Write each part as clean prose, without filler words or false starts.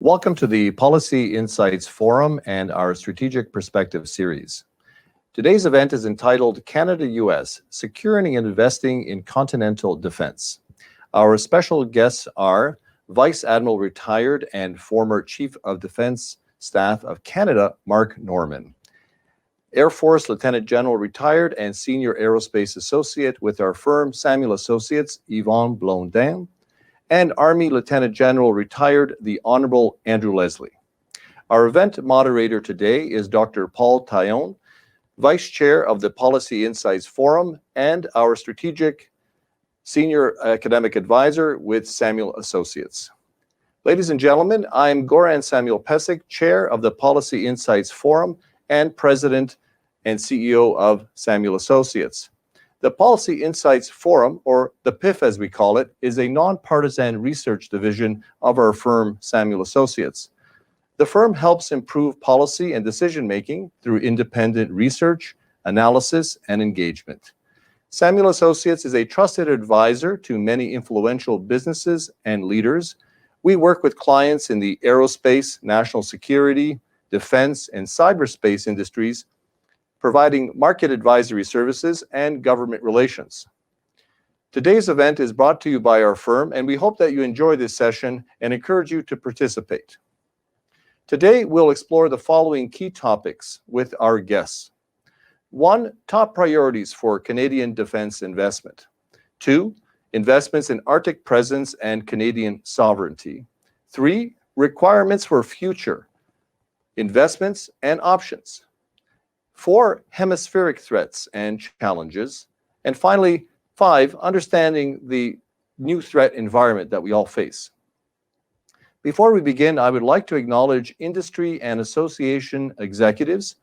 Welcome to the Policy Insights Forum and our Strategic Perspective series. Today's event is entitled Canada-US, Securing and Investing in Continental Defense. Our special guests are Vice-Admiral retired and former Chief of Defense Staff of Canada, Mark Norman. Air Force Lieutenant General retired and Senior Aerospace Associate with our firm, Samuel Associates, Yvan Blondin, and Army Lieutenant General retired, the Honourable Andrew Leslie. Our event moderator today is Dr. Paul Taillon, Vice Chair of the Policy Insights Forum and our Strategic Senior Academic Advisor with Samuel Associates. Ladies and gentlemen, I am Goran Pesic, Chair of the Policy Insights Forum and President and CEO of Samuel Associates. The Policy Insights Forum, or the PIF as we call it, is a nonpartisan research division of our firm, Samuel Associates. The firm helps improve policy and decision-making through independent research, analysis, and engagement. Samuel Associates is a trusted advisor to many influential businesses and leaders. We work with clients in the aerospace, national security, defense, and cyberspace industries, providing market advisory services and government relations. Today's event is brought to you by our firm, and we hope that you enjoy this session and encourage you to participate. Today, we'll explore the following key topics with our guests. 1, top priorities for Canadian defense investment. 2, investments in Arctic presence and Canadian sovereignty. 3, requirements for future investments and options. 4, hemispheric threats and challenges. And finally, 5, understanding the new threat environment that we all face. Before we begin, I would like to acknowledge industry and association executives,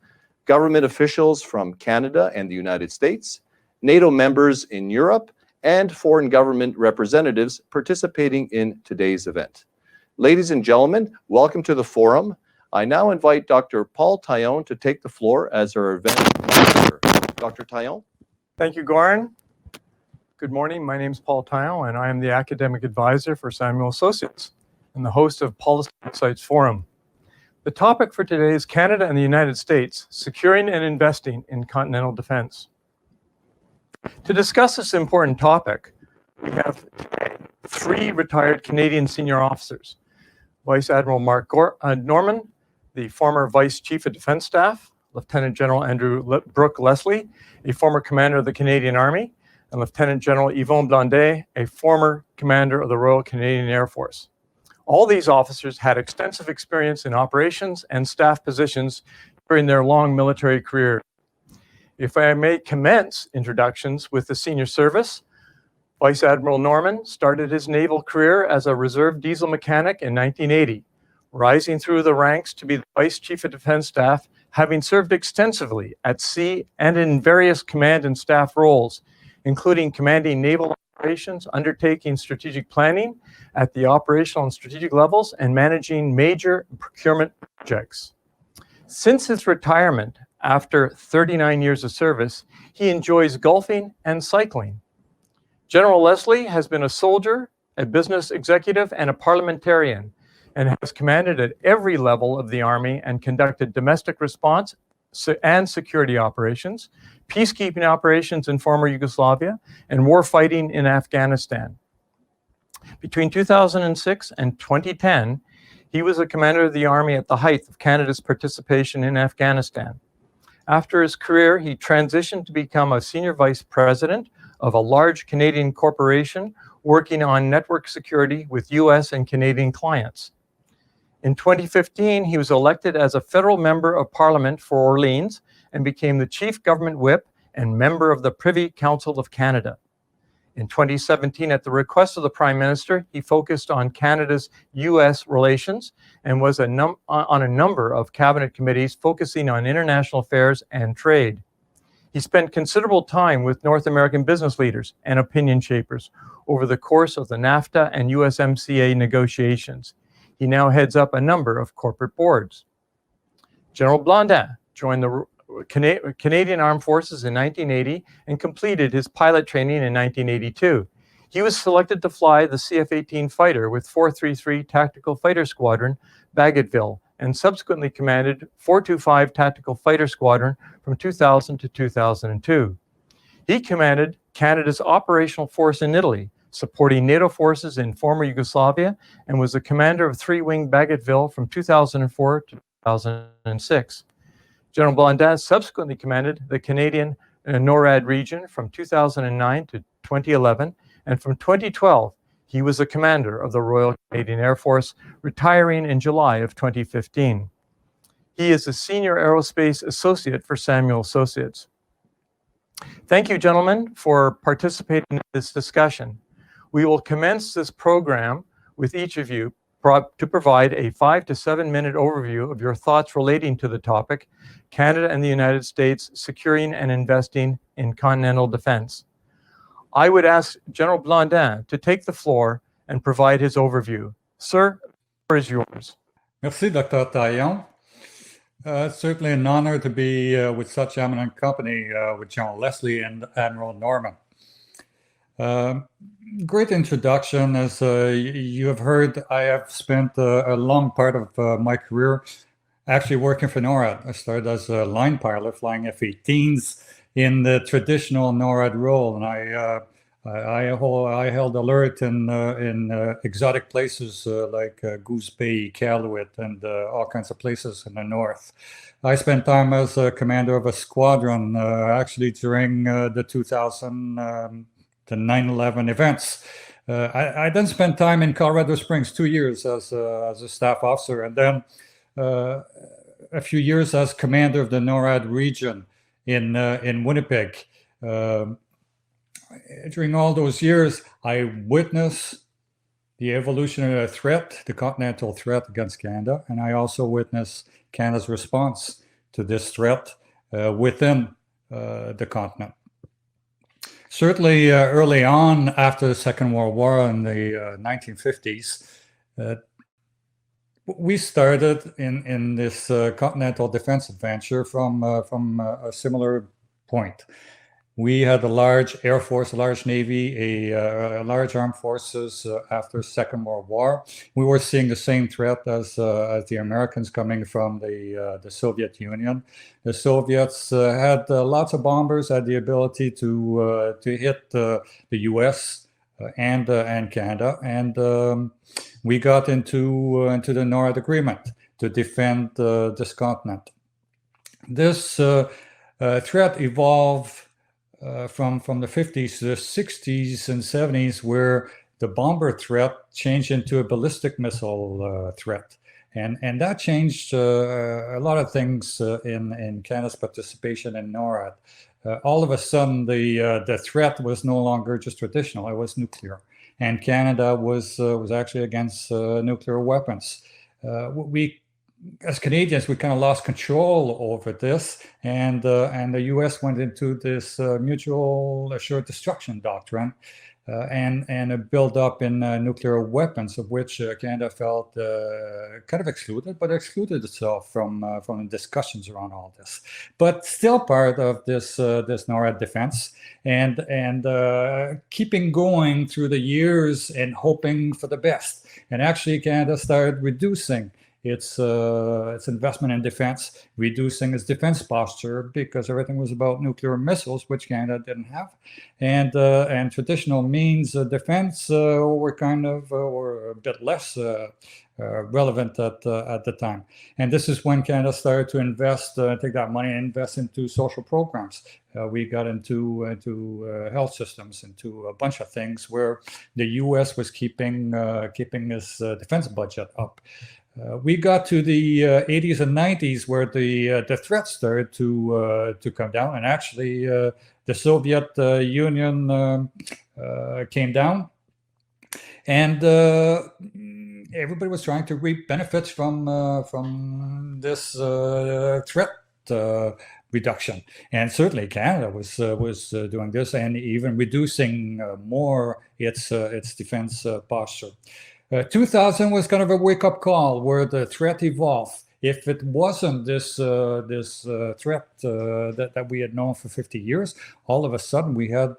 government officials from Canada and the United States, NATO members in Europe, and foreign government representatives participating in today's event. Ladies and gentlemen, welcome to the forum. I now invite Dr. Paul Taillon to take the floor as our event moderator. Dr. Taillon. Thank you, Goran. Good morning. My name is Paul Taillon, and I am the Academic Advisor for Samuel Associates and the host of Policy Insights Forum. The topic for today is Canada and the United States, securing and investing in continental defense. To discuss this important topic, we have today 3 retired Canadian senior officers. Vice-Admiral Mark Norman, the former Vice Chief of Defense Staff, Lieutenant General Andrew Leslie, a former commander of the Canadian Army, and Lieutenant General Yvan Blondin, a former commander of the Royal Canadian Air Force. All these officers had extensive experience in operations and staff positions during their long military career. If I may commence introductions with the senior service, Vice-Admiral Norman started his naval career as a reserve diesel mechanic in 1980. Rising through the ranks to be the Vice Chief of Defense Staff, having served extensively at sea and in various command and staff roles, including commanding naval operations, undertaking strategic planning at the operational and strategic levels, and managing major procurement projects. Since his retirement, after 39 years of service, he enjoys golfing and cycling. General Leslie has been a soldier, a business executive, and a parliamentarian, and has commanded at every level of the Army and conducted domestic response and security operations, peacekeeping operations in former Yugoslavia, and war fighting in Afghanistan. Between 2006 and 2010, he was a commander of the Army at the height of Canada's participation in Afghanistan. After his career, he transitioned to become a senior vice president of a large Canadian corporation working on network security with US and Canadian clients. In 2015, he was elected as a federal member of Parliament for Orleans and became the Chief Government Whip and member of the Privy Council of Canada. In 2017, at the request of the Prime Minister, he focused on Canada's US relations and was on a number of cabinet committees focusing on international affairs and trade. He spent considerable time with North American business leaders and opinion shapers over the course of the NAFTA and USMCA negotiations. He now heads up a number of corporate boards. General Blondin joined the Canadian Armed Forces in 1980 and completed his pilot training in 1982. He was selected to fly the CF-18 fighter with 433 Tactical Fighter Squadron, Bagotville, and subsequently commanded 425 Tactical Fighter Squadron from 2000 to 2002. He commanded Canada's operational force in Italy, supporting NATO forces in former Yugoslavia, and was the commander of 3-wing Bagotville from 2004 to 2006. General Blondin subsequently commanded the Canadian NORAD region from 2009 to 2011, and from 2012, he was the commander of the Royal Canadian Air Force, retiring in July of 2015. He is a Senior Aerospace Associate for Samuel Associates. Thank you, gentlemen, for participating in this discussion. We will commence this program with each of you to provide a 5 to 7 minute overview of your thoughts relating to the topic, Canada and the United States securing and investing in continental defense. I would ask General Blondin to take the floor and provide his overview. Sir, the floor is yours. Merci, Dr. Taillon. It's certainly an honor to be with such eminent company with General Leslie and Admiral Norman. Great introduction. As you have heard, I have spent a long part of my career actually working for NORAD. I started as a line pilot flying F-18s in the traditional NORAD role, and I held alert in exotic places like Goose Bay, Iqaluit, and all kinds of places in the north. I spent time as a commander of a squadron actually during the 2000 to 9/11 events. I then spent time in Colorado Springs 2 years as a staff officer, and then a few years as commander of the NORAD region in Winnipeg. During all those years, I witnessed the evolution of the threat, the continental threat against Canada, and I also witnessed Canada's response to this threat within the continent. Certainly early on after the Second World War in the 1950s, we started in this continental defense adventure from a similar point. We had a large Air Force, a large Navy, a large armed forces after Second World War. We were seeing the same threat as the Americans coming from the Soviet Union. The Soviets had lots of bombers, had the ability to hit the U.S. and Canada, and we got into the NORAD agreement to defend this continent. This threat evolved from the 50s to the 60s and 70s, where the bomber threat changed into a ballistic missile threat. And that changed a lot of things in Canada's participation in NORAD. All of a sudden, the threat was no longer just traditional, it was nuclear. And Canada was actually against nuclear weapons. As Canadians, we kind of lost control over this, and the U.S. went into this mutual assured destruction doctrine, and a build-up in nuclear weapons, of which Canada felt kind of excluded, but excluded itself from the discussions around all this. But still part of this NORAD defense, and keeping going through the years and hoping for the best. And actually, Canada started reducing its investment in defense, reducing its defense posture because everything was about nuclear missiles, which Canada didn't have, and traditional means of defense were a bit less relevant at the time. And this is when Canada started to invest, take that money and invest into social programs. We got into health systems, into a bunch of things where the U.S. was keeping its defense budget up. We got to the 80s and 90s where the threat started to come down, and actually the Soviet Union came down, and everybody was trying to reap benefits from this threat reduction, and certainly Canada was doing this, and even reducing more its defense posture. 2000 was kind of a wake-up call where the threat evolved. If it wasn't this threat that we had known for 50 years, all of a sudden we had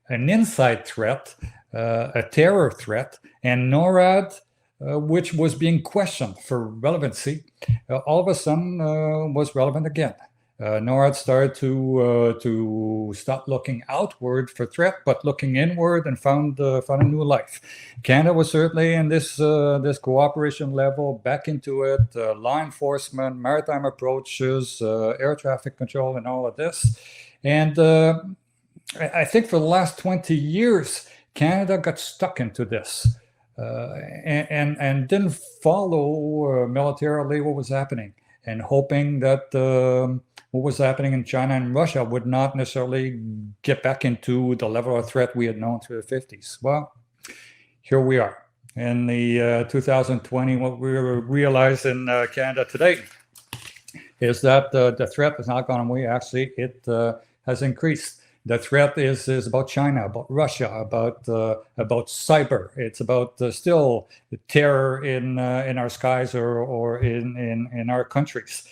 an inside threat, a terror threat, and NORAD, which was being questioned for relevancy, all of a sudden was relevant again. NORAD started to stop looking outward for threat, but looking inward, and found a new life. Canada was certainly in this cooperation level, back into it, law enforcement, maritime approaches, air traffic control, and all of this. And I think for the last 20 years, Canada got stuck into this and didn't follow militarily what was happening, and hoping that what was happening in China and Russia would not necessarily get back into the level of threat we had known through the 50s. Well, here we are. In the 2020, what we realize in Canada today is that the threat has not gone away. Actually, it has increased. The threat is about China, about Russia, about cyber. It's about still terror in our skies or in our countries.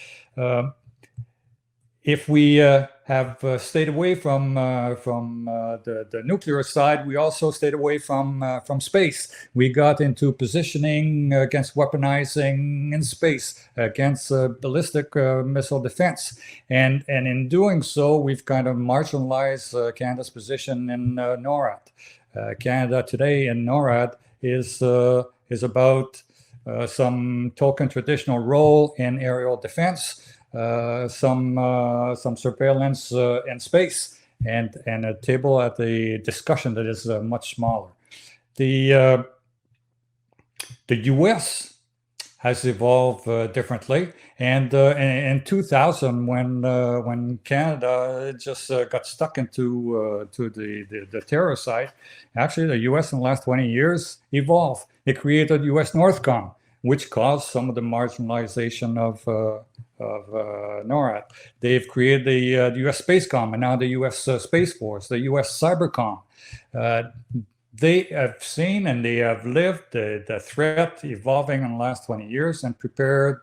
If we have stayed away from the nuclear side, we also stayed away from space. We got into positioning against weaponizing in space, against ballistic missile defense, and in doing so, we've kind of marginalized Canada's position in NORAD. Canada today in NORAD is about some token traditional role in aerial defense. Some surveillance in space, and a table at the discussion that is much smaller. The U.S. has evolved differently, and in 2000, when Canada just got stuck into the terror side, actually the U.S. in the last 20 years evolved. It created U.S. NORTHCOM, which caused some of the marginalization of NORAD. They've created the U.S. Spacecom, and now the U.S. Space Force, the U.S. Cybercom. They have seen and they have lived the threat evolving in the last 20 years and prepared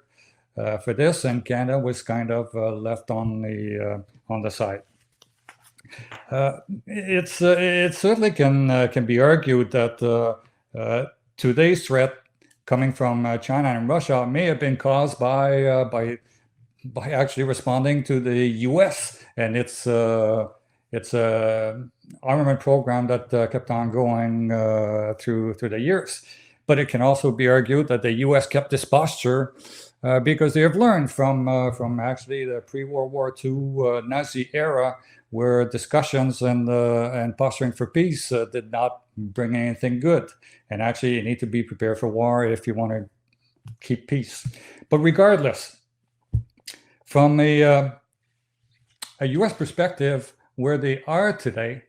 for this, and Canada was kind of left on the side. It certainly can be argued that today's threat coming from China and Russia may have been caused by actually responding to the U.S. and its armament program that kept on going through the years. But it can also be argued that the U.S. kept this posture because they have learned from actually the pre-World War II Nazi era, where discussions and posturing for peace did not bring anything good. And actually, you need to be prepared for war if you want to keep peace. But regardless, from a U.S. perspective, where they are today,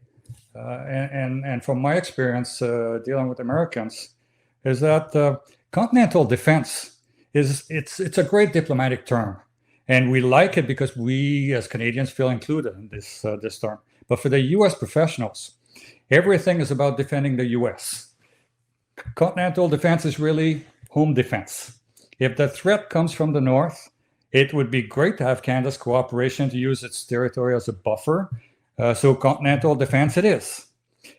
and from my experience dealing with Americans, is that continental defense it's a great diplomatic term, and we like it because we as Canadians feel included in this term. But for the U.S. professionals, everything is about defending the U.S. Continental defense is really home defense. If the threat comes from the north, it would be great to have Canada's cooperation to use its territory as a buffer. So continental defense it is.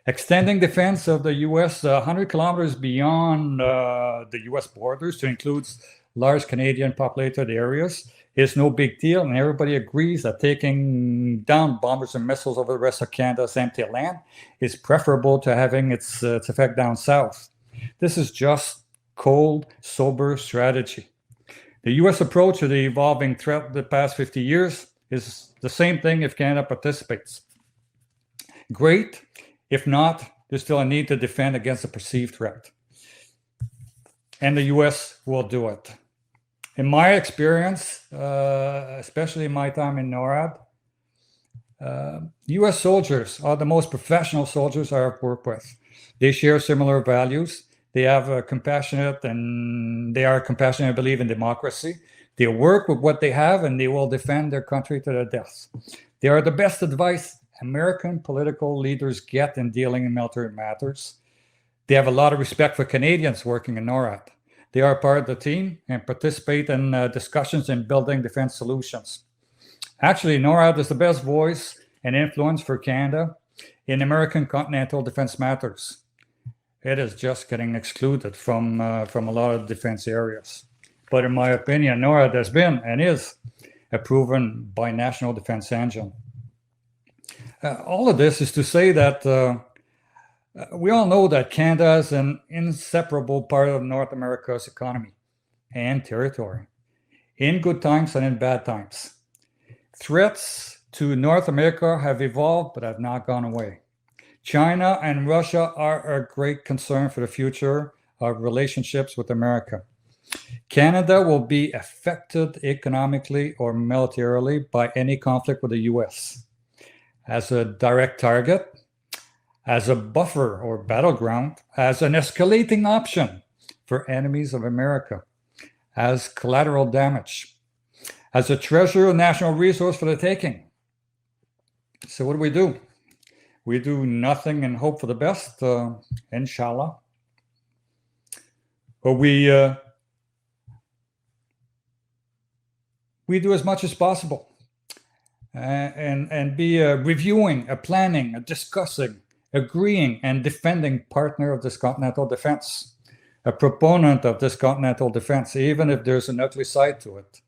Extending defense of the U.S. 100 kilometers beyond the U.S. borders to include large Canadian populated areas is no big deal, and everybody agrees that taking down bombers and missiles over the rest of Canada's empty land is preferable to having its effect down south. This is just cold, sober strategy. The U.S. approach to the evolving threat of the past 50 years is the same thing if Canada participates. Great. If not, there's still a need to defend against a perceived threat. And the U.S. will do it. In my experience, especially in my time in NORAD, U.S. soldiers are the most professional soldiers I've worked with. They share similar values. They have they are compassionate, believe in democracy. They work with what they have, and they will defend their country to the death. They are the best advice American political leaders get in dealing in military matters. They have a lot of respect for Canadians working in NORAD. They are part of the team and participate in discussions in building defense solutions. Actually, NORAD is the best voice and influence for Canada in American continental defense matters. It is just getting excluded from a lot of defense areas. But in my opinion, NORAD has been and is a proven binational defense engine. All of this is to say that we all know that Canada is an inseparable part of North America's economy and territory, in good times and in bad times. Threats to North America have evolved but have not gone away. China and Russia are a great concern for the future of relationships with America. Canada will be affected economically or militarily by any conflict with the US. As a direct target, as a buffer or battleground, as an escalating option for enemies of America, as collateral damage, as a treasure of national resource for the taking. So what do? We do nothing and hope for the best, inshallah. But we do as much as possible and be reviewing, planning, discussing, agreeing, and defending partner of this continental defense, a proponent of this continental defense, even if there's an ugly side to it.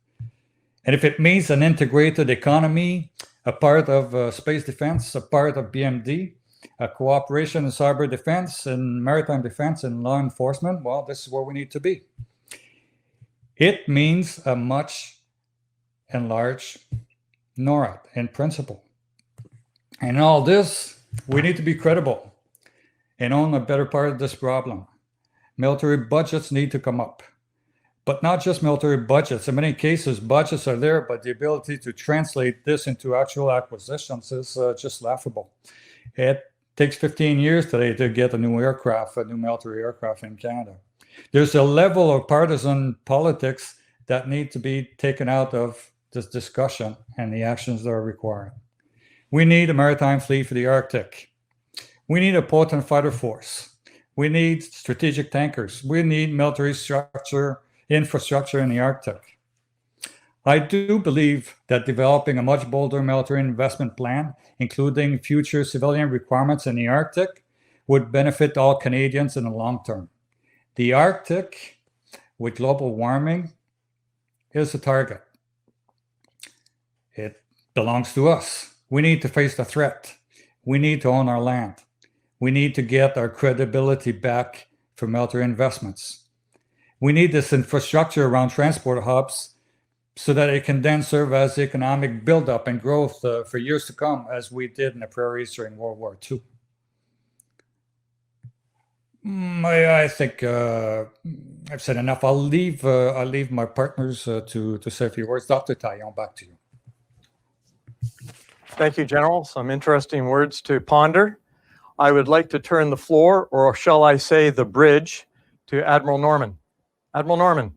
And if it means an integrated economy, a part of space defense, a part of BMD, a cooperation in cyber defense and maritime defense and law enforcement, well, this is where we need to be. It means a much enlarged NORAD in principle. And all this, we need to be credible and own a better part of this problem. Military budgets need to come up. But not just military budgets. In many cases, budgets are there, but the ability to translate this into actual acquisitions is just laughable. It takes 15 years today to get a new aircraft, a new military aircraft in Canada. There's a level of partisan politics that need to be taken out of this discussion and the actions that are required. We need a maritime fleet for the Arctic. We need a potent fighter force. We need strategic tankers. We need military infrastructure in the Arctic. I do believe that developing a much bolder military investment plan, including future civilian requirements in the Arctic, would benefit all Canadians in the long term. The Arctic, with global warming, is a target. It belongs to us. We need to face the threat. We need to own our land. We need to get our credibility back for military investments. We need this infrastructure around transport hubs so that it can then serve as economic buildup and growth for years to come, as we did in the prairies during World War II. I think I've said enough. I'll leave my partners to say a few words. Dr. Taillon, back to you. Thank you, General. Some interesting words to ponder. I would like to turn the floor, or shall I say the bridge, to Admiral Norman. Admiral Norman,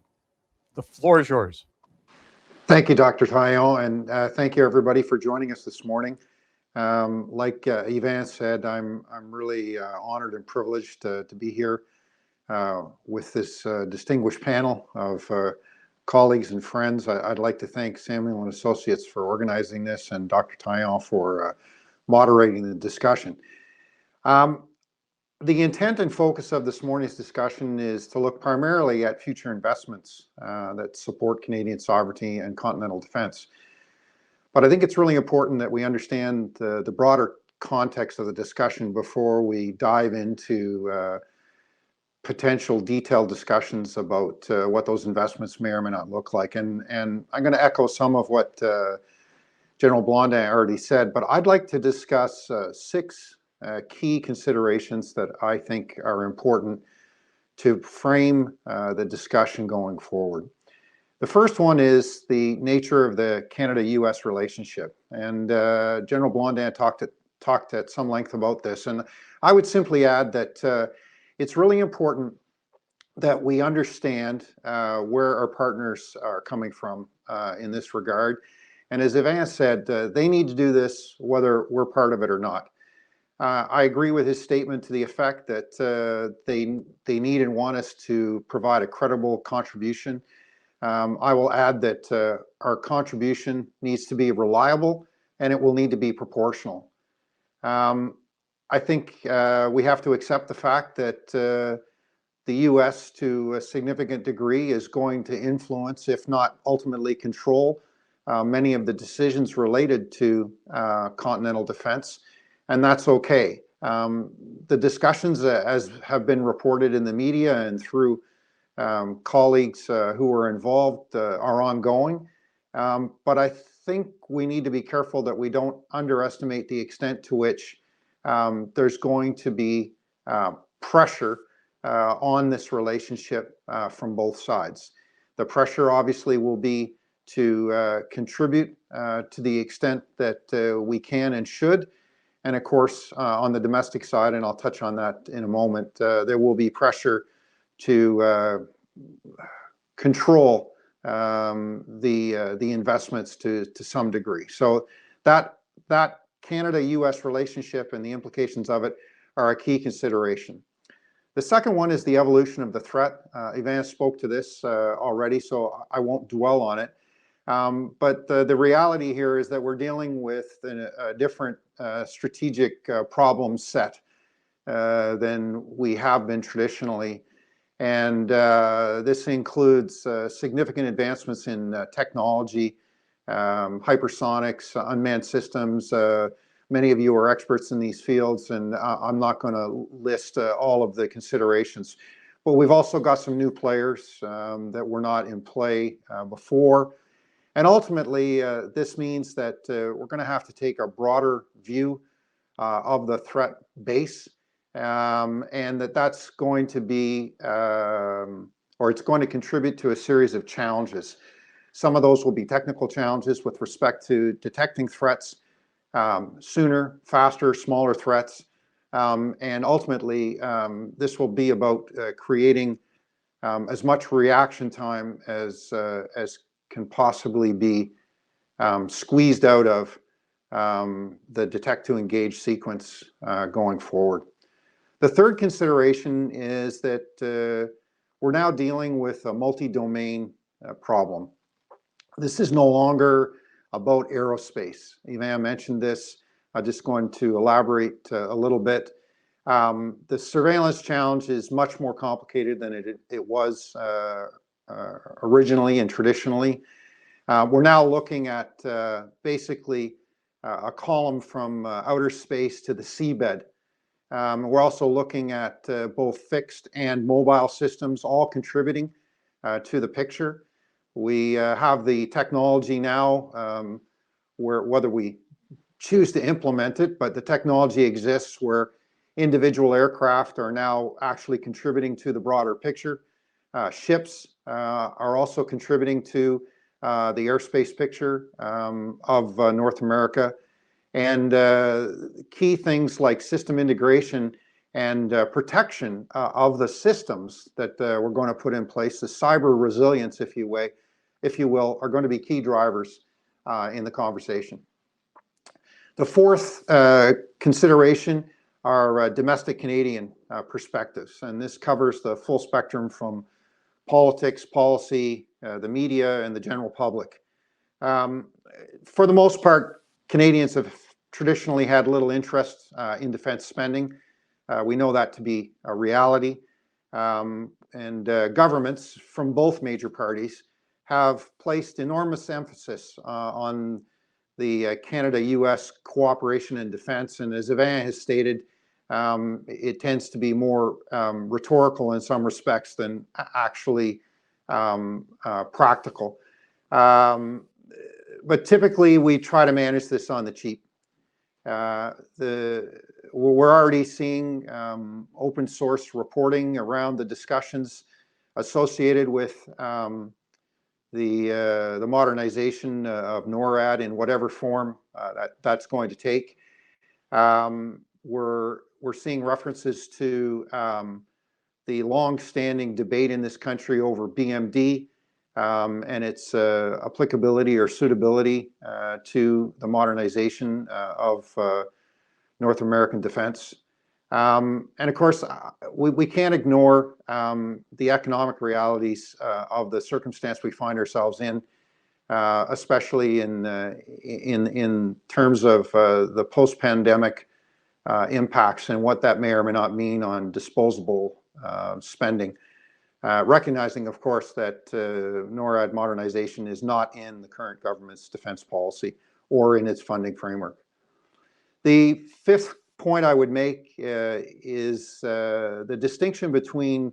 the floor is yours. Thank you, Dr. Taillon, and thank you everybody for joining us this morning. Like Yvan said, I'm really honored and privileged to be here with this distinguished panel of colleagues and friends. I'd like to thank Samuel & Associates for organizing this and Dr. Taillon for moderating the discussion. The intent and focus of this morning's discussion is to look primarily at future investments that support Canadian sovereignty and continental defense. But I think it's really important that we understand the broader context of the discussion before we dive into potential detailed discussions about what those investments may or may not look like. And I'm going to echo some of what General Blondin already said, but I'd like to discuss 6 key considerations that I think are important to frame the discussion going forward. The first one is the nature of the Canada-US relationship, and General Blondin talked at some length about this, and I would simply add that it's really important that we understand where our partners are coming from in this regard, and as Yvan said, they need to do this whether we're part of it or not. I agree with his statement to the effect that they need and want us to provide a credible contribution. I will add that our contribution needs to be reliable and it will need to be proportional. I think we have to accept the fact that the U.S. to a significant degree is going to influence, if not ultimately control, many of the decisions related to continental defense, and that's okay. The discussions, as have been reported in the media and through colleagues who are involved, are ongoing. But I think we need to be careful that we don't underestimate the extent to which there's going to be pressure on this relationship from both sides. The pressure obviously will be to contribute to the extent that we can and should. And of course, on the domestic side, and I'll touch on that in a moment, there will be pressure to control the investments to some degree. So that Canada-US relationship and the implications of it are a key consideration. The second one is the evolution of the threat. Yvan spoke to this already, so I won't dwell on it. But the reality here is that we're dealing with a different strategic problem set than we have been traditionally. And this includes significant advancements in technology, hypersonics, unmanned systems. Many of you are experts in these fields, and I'm not going to list all of the considerations. But we've also got some new players that were not in play before. And ultimately, this means that we're going to have to take a broader view of the threat base, and that's going to be, or it's going to contribute to a series of challenges. Some of those will be technical challenges with respect to detecting threats sooner, faster, smaller threats. And ultimately, this will be about creating as much reaction time as can possibly be squeezed out of the detect to engage sequence going forward. The third consideration is that we're now dealing with a multi-domain problem. This is no longer about aerospace. Yvan mentioned this. I'm just going to elaborate a little bit. The surveillance challenge is much more complicated than it was originally and traditionally. We're now looking at basically a column from outer space to the seabed. We're also looking at both fixed and mobile systems, all contributing to the picture. We have the technology now, whether we choose to implement it, but the technology exists where individual aircraft are now actually contributing to the broader picture. Ships are also contributing to the airspace picture of North America. And key things like system integration and protection of the systems that we're going to put in place, the cyber resilience, if you will, are going to be key drivers in the conversation. The fourth consideration are domestic Canadian perspectives, and this covers the full spectrum from politics, policy, the media, and the general public. For the most part, Canadians have traditionally had little interest in defense spending. We know that to be a reality. And governments from both major parties have placed enormous emphasis on the Canada-US cooperation in defense. And as Yvan has stated, it tends to be more rhetorical in some respects than actually practical. But typically, we try to manage this on the cheap. We're already seeing open source reporting around the discussions associated with the modernization of NORAD in whatever form that's going to take. We're seeing references to the long-standing debate in this country over BMD and its applicability or suitability to the modernization of North American defense. And of course, we can't ignore the economic realities of the circumstance we find ourselves in, especially in terms of the post-pandemic impacts and what that may or may not mean on disposable spending. Recognizing, of course, that NORAD modernization is not in the current government's defense policy or in its funding framework. The fifth point I would make is the distinction between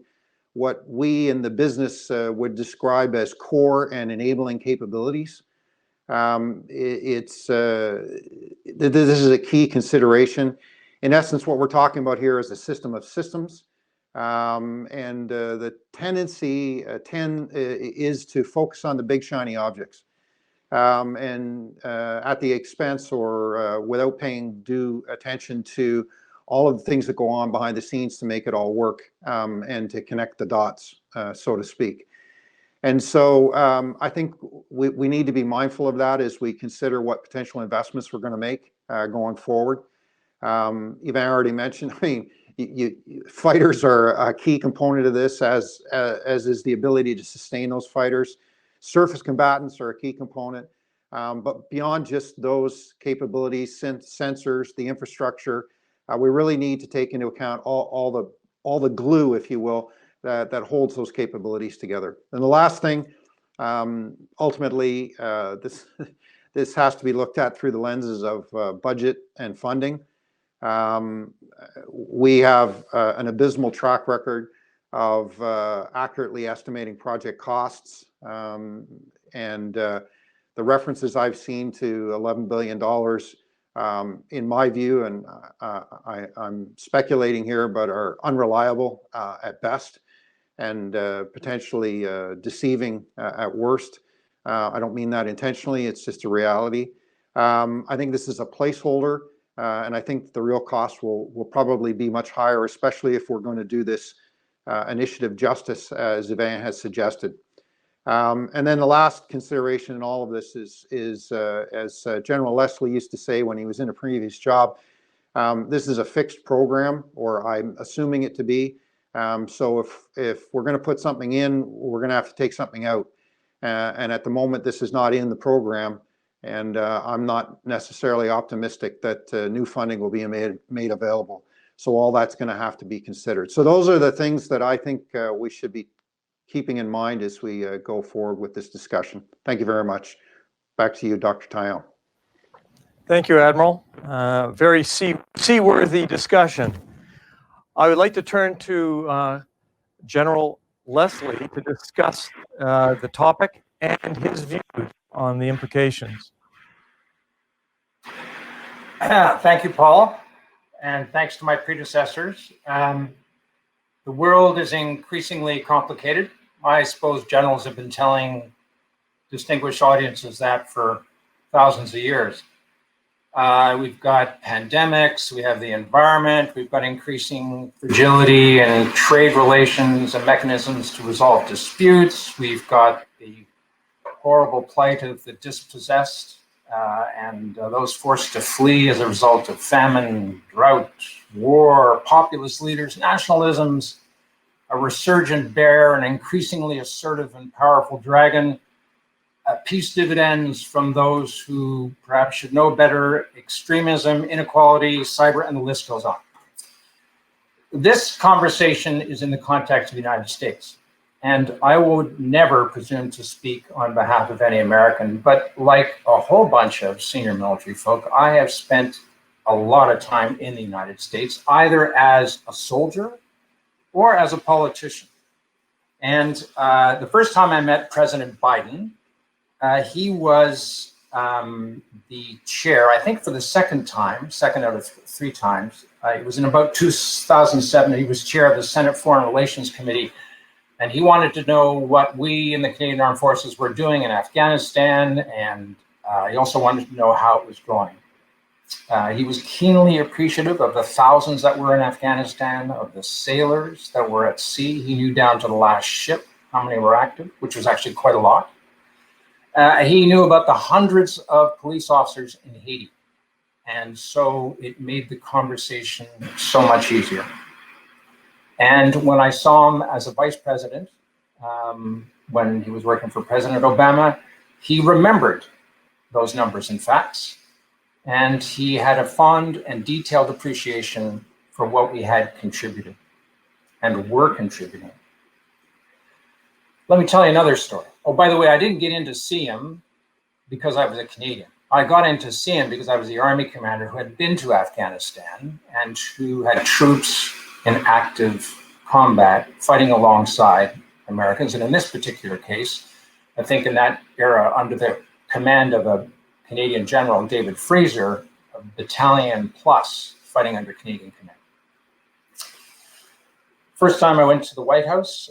what we in the business would describe as core and enabling capabilities. This is a key consideration. In essence, what we're talking about here is a system of systems. And the tendency is to focus on the big shiny objects and at the expense or without paying due attention to all of the things that go on behind the scenes to make it all work and to connect the dots, so to speak. And so I think we need to be mindful of that as we consider what potential investments we're going to make going forward. Yvan already mentioned, I mean, fighters are a key component of this, as is the ability to sustain those fighters. Surface combatants are a key component, but beyond just those capabilities, sensors, the infrastructure, we really need to take into account all the glue, if you will, that holds those capabilities together. And the last thing, ultimately, this has to be looked at through the lenses of budget and funding. We have an abysmal track record of accurately estimating project costs, and the references I've seen to $11 billion, in my view, and I'm speculating here, but are unreliable at best and potentially deceiving at worst. I don't mean that intentionally, it's just a reality. I think this is a placeholder. And I think the real cost will probably be much higher, especially if we're going to do this initiative justice, as Yvan has suggested. And then the last consideration in all of this is as General Leslie used to say when he was in a previous job, this is a fixed program, or I'm assuming it to be. So if we're going to put something in, we're going to have to take something out. And at the moment, this is not in the program. And I'm not necessarily optimistic that new funding will be made available. So all that's going to have to be considered. So those are the things that I think we should be keeping in mind as we go forward with this discussion. Thank you very much. Back to you, Dr. Taillon. Thank you, Admiral. Very seaworthy discussion. I would like to turn to General Leslie to discuss the topic and his views on the implications. Thank you, Paul, and thanks to my predecessors. The world is increasingly complicated. I suppose generals have been telling distinguished audiences that for thousands of years. We've got pandemics, we have the environment, we've got increasing fragility in trade relations and mechanisms to resolve disputes. We've got the horrible plight of the dispossessed and those forced to flee as a result of famine, drought, war, populist leaders, nationalisms, a resurgent bear, an increasingly assertive and powerful dragon, peace dividends from those who perhaps should know better, extremism, inequality, cyber, and the list goes on. This conversation is in the context of the United States. And I would never presume to speak on behalf of any American, but like a whole bunch of senior military folk, I have spent a lot of time in the United States, either as a soldier or as a politician. And the first time I met President Biden, he was the chair, I think for the second out of three times. It was in about 2007, he was chair of the Senate Foreign Relations Committee. And he wanted to know what we in the Canadian Armed Forces were doing in Afghanistan, and he also wanted to know how it was going. He was keenly appreciative of the thousands that were in Afghanistan, of the sailors that were at sea. He knew down to the last ship how many were active, which was actually quite a lot. He knew about the hundreds of police officers in Haiti. And so it made the conversation so much easier. And when I saw him as a vice president, when he was working for President Obama, he remembered those numbers and facts. and he had a fond and detailed appreciation for what we had contributed and were contributing. Let me tell you another story. Oh, by the way, I didn't get into CM because I was a Canadian. I got into CM because I was the Army commander who had been to Afghanistan and who had troops in active combat fighting alongside Americans. And in this particular case, I think in that era, under the command of a Canadian general, David Fraser, a battalion plus fighting under Canadian command. First time I went to the White House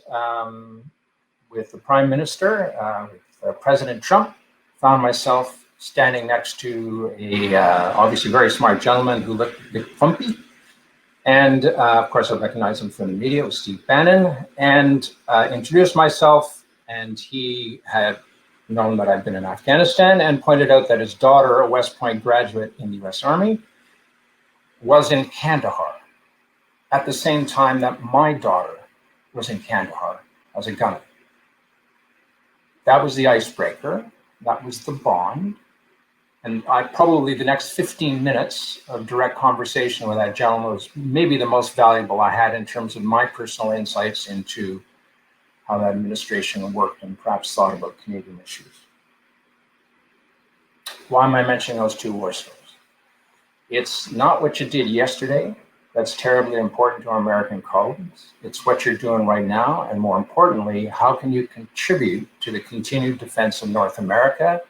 with the Prime Minister, with President Trump, found myself standing next to a obviously very smart gentleman who looked a bit frumpy. And of course, I recognized him from the media. It was Steve Bannon, and introduced myself. And he had known that I'd been in Afghanistan and pointed out that his daughter, a West Point graduate in the US Army, was in Kandahar at the same time that my daughter was in Kandahar as a gunner. That was the icebreaker. That was the bond. And probably the next 15 minutes of direct conversation with that gentleman was maybe the most valuable I had in terms of my personal insights into how that administration worked and perhaps thought about Canadian issues. Why am I mentioning those two war stories? It's not what you did yesterday that's terribly important to our American colleagues. It's what you're doing right now, and more importantly, how can you contribute to the continued defense of North America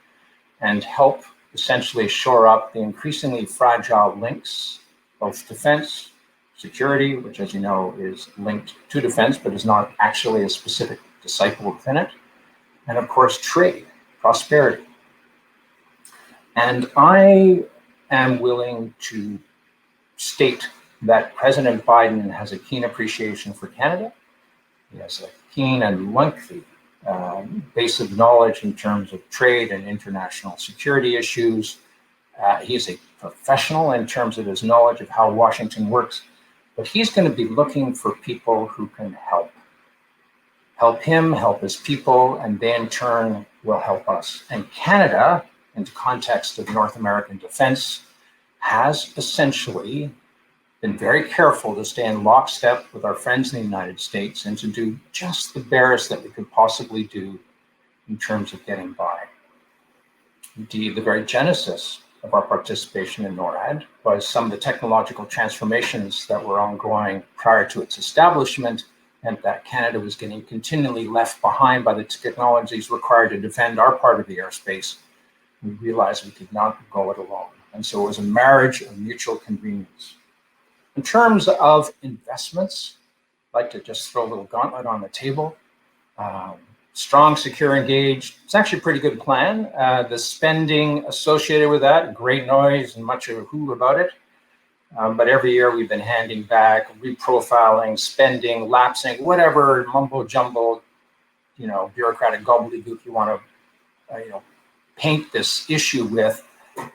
and help essentially shore up the increasingly fragile links, both defense, security, which as you know is linked to defense, but is not actually a specific disciple within it, and of course trade, prosperity. And I am willing to state that President Biden has a keen appreciation for Canada. He has a keen and lengthy base of knowledge in terms of trade and international security issues. He's a professional in terms of his knowledge of how Washington works, but he's going to be looking for people who can help him, help his people, and they in turn will help us. And Canada, in the context of North American defense, has essentially been very careful to stay in lockstep with our friends in the United States and to do just the barest that we could possibly do in terms of getting by. Indeed, the very genesis of our participation in NORAD was some of the technological transformations that were ongoing prior to its establishment, and that Canada was getting continually left behind by the technologies required to defend our part of the airspace. We realized we could not go it alone. And so it was a marriage of mutual convenience. In terms of investments, I'd like to just throw a little gauntlet on the table. Strong, secure, engaged. It's actually a pretty good plan. The spending associated with that, great noise and much of a hoo about it. But every year we've been handing back, reprofiling, spending, lapsing, whatever mumbo jumbo, bureaucratic gobbledygook you want to, paint this issue with.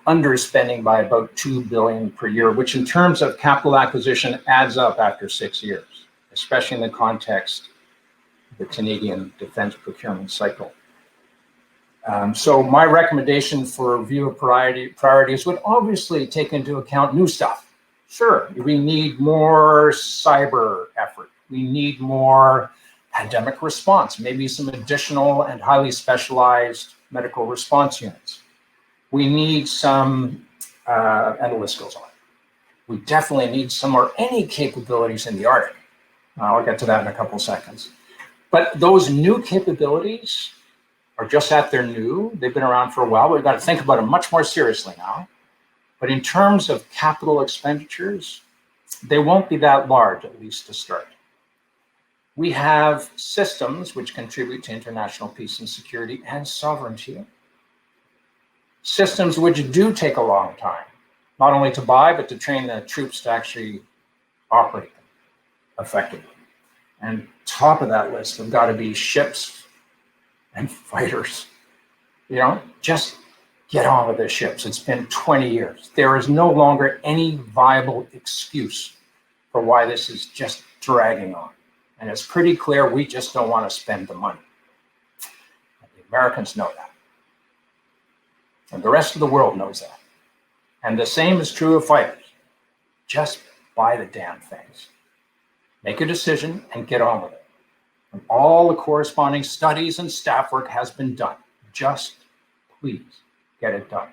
Underspending by about $2 billion per year, which in terms of capital acquisition adds up after 6 years, especially in the context of the Canadian defense procurement cycle. So my recommendation for review of priorities would obviously take into account new stuff. Sure, we need more cyber effort. We need more pandemic response, maybe some additional and highly specialized medical response units. We need some, and the list goes on. We definitely need some or any capabilities in the Arctic. I'll get to that in a couple seconds. But those new capabilities are just at their new. They've been around for a while. We've got to think about them much more seriously now. But in terms of capital expenditures, they won't be that large, at least to start. We have systems which contribute to international peace and security and sovereignty. Systems which do take a long time, not only to buy, but to train the troops to actually operate them effectively. And top of that list have got to be ships and fighters. Just get on with the ships. It's been 20 years. There is no longer any viable excuse for why this is just dragging on. And it's pretty clear we just don't want to spend the money. And the Americans know that. And the rest of the world knows that. And the same is true of fighters. Just buy the damn things. Make a decision and get on with it. And all the corresponding studies and staff work has been done. Just please get it done.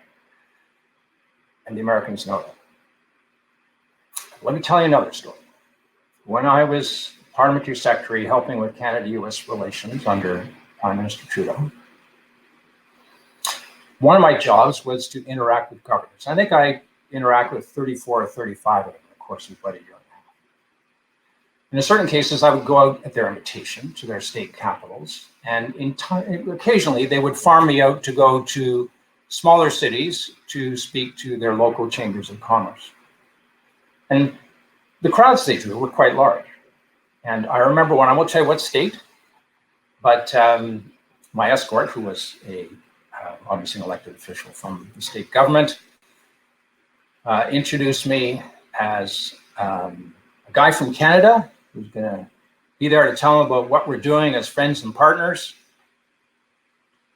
And the Americans know that. Let me tell you another story. When I was Parliamentary Secretary helping with Canada-US relations under Prime Minister Trudeau, one of my jobs was to interact with governors. I think I interacted with 34 or 35 of them in the course of about a year and a half. In certain cases, I would go out at their invitation to their state capitals, and occasionally they would farm me out to go to smaller cities to speak to their local chambers of commerce. And the crowds they drew were quite large. And I remember one, I won't tell you what state, but my escort, who was obviously an elected official from the state government, introduced me as a guy from Canada who's going to be there to tell him about what we're doing as friends and partners.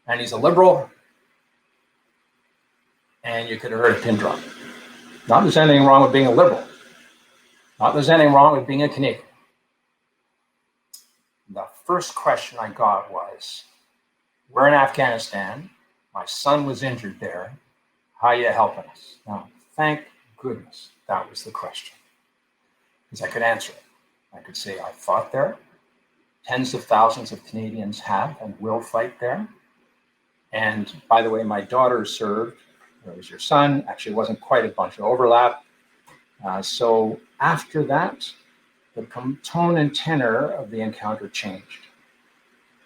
And he's a liberal. And you could have heard a pin drop. Not that there's anything wrong with being a liberal. Not that there's anything wrong with being a Canadian. The first question I got was, we're in Afghanistan. My son was injured there. How are you helping us? Now, thank goodness that was the question. Because I could answer it. I could say, I fought there. Tens of thousands of Canadians have and will fight there. And by the way, my daughter served. There was your son. Actually, it wasn't quite a bunch of overlap. So after that, the tone and tenor of the encounter changed.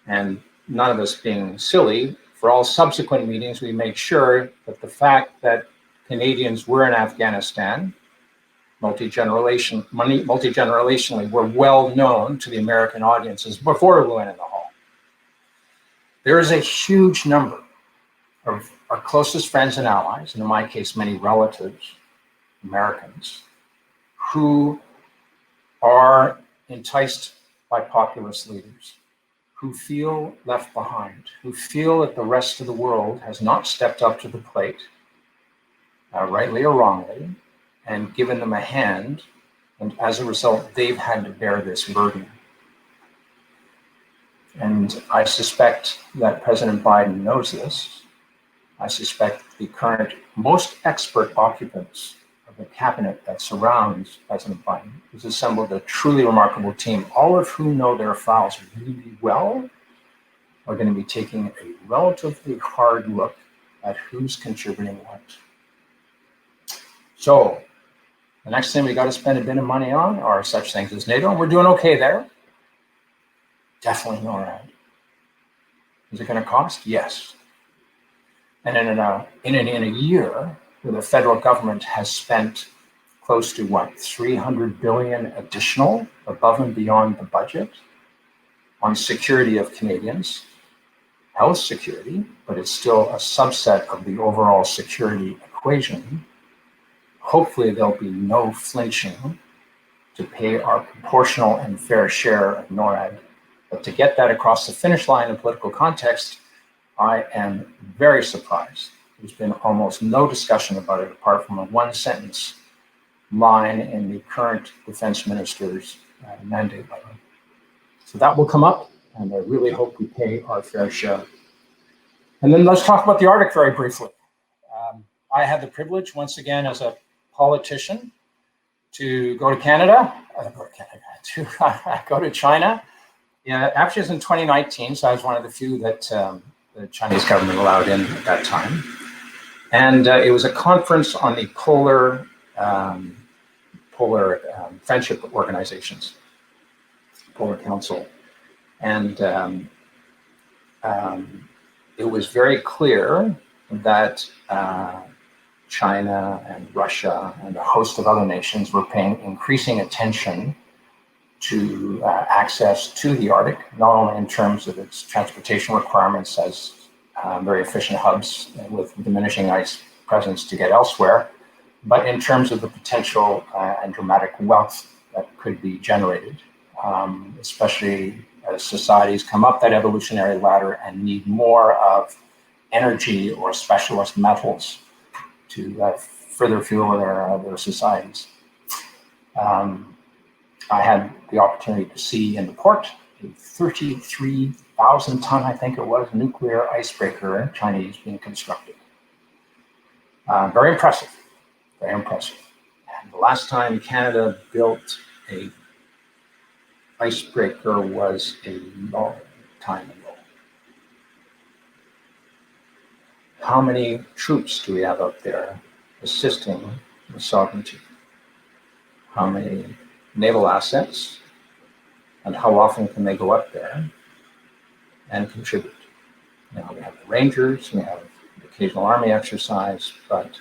And none of us being silly, for all subsequent meetings, we made sure that the fact that Canadians were in Afghanistan, multi-generationally, were well known to the American audiences before we went in the hall. There is a huge number of our closest friends and allies, and in my case, many relatives, Americans, who are enticed by populist leaders, who feel left behind, who feel that the rest of the world has not stepped up to the plate, rightly or wrongly, and given them a hand, and as a result, they've had to bear this burden. And I suspect that President Biden knows this. I suspect the current most expert occupants of the cabinet that surrounds President Biden has assembled a truly remarkable team, all of whom know their files really well, are going to be taking a relatively hard look at who's contributing what. So the next thing we got to spend a bit of money on are such things as NATO, and we're doing okay there. Definitely NORAD. Is it going to cost? Yes. And in a year where the federal government has spent close to what, 300 billion additional above and beyond the budget on security of Canadians, health security, but it's still a subset of the overall security equation. Hopefully there'll be no flinching to pay our proportional and fair share of NORAD. But to get that across the finish line in political context, I am very surprised. There's been almost no discussion about it apart from a one-sentence line in the current defense minister's mandate letter. So that will come up, and I really hope we pay our fair share. And then let's talk about the Arctic very briefly. I had the privilege, once again, as a politician, to go to Canada, to go to China. Yeah, actually, it was in 2019, so I was one of the few that the Chinese government allowed in at that time. And it was a conference on the polar friendship organizations, Polar Council. And it was very clear that China and Russia and a host of other nations were paying increasing attention to access to the Arctic, not only in terms of its transportation requirements as very efficient hubs with diminishing ice presence to get elsewhere, but in terms of the potential and dramatic wealth that could be generated, especially as societies come up that evolutionary ladder and need more of energy or specialist metals to further fuel their societies. I had the opportunity to see in the port a 33,000 ton, I think it was, nuclear icebreaker, Chinese, being constructed. Very impressive, very impressive. And the last time Canada built a icebreaker was a long time ago. How many troops do we have up there assisting with sovereignty? How many naval assets? And how often can they go up there and contribute? Now, we have the Rangers, we have the occasional Army exercise, but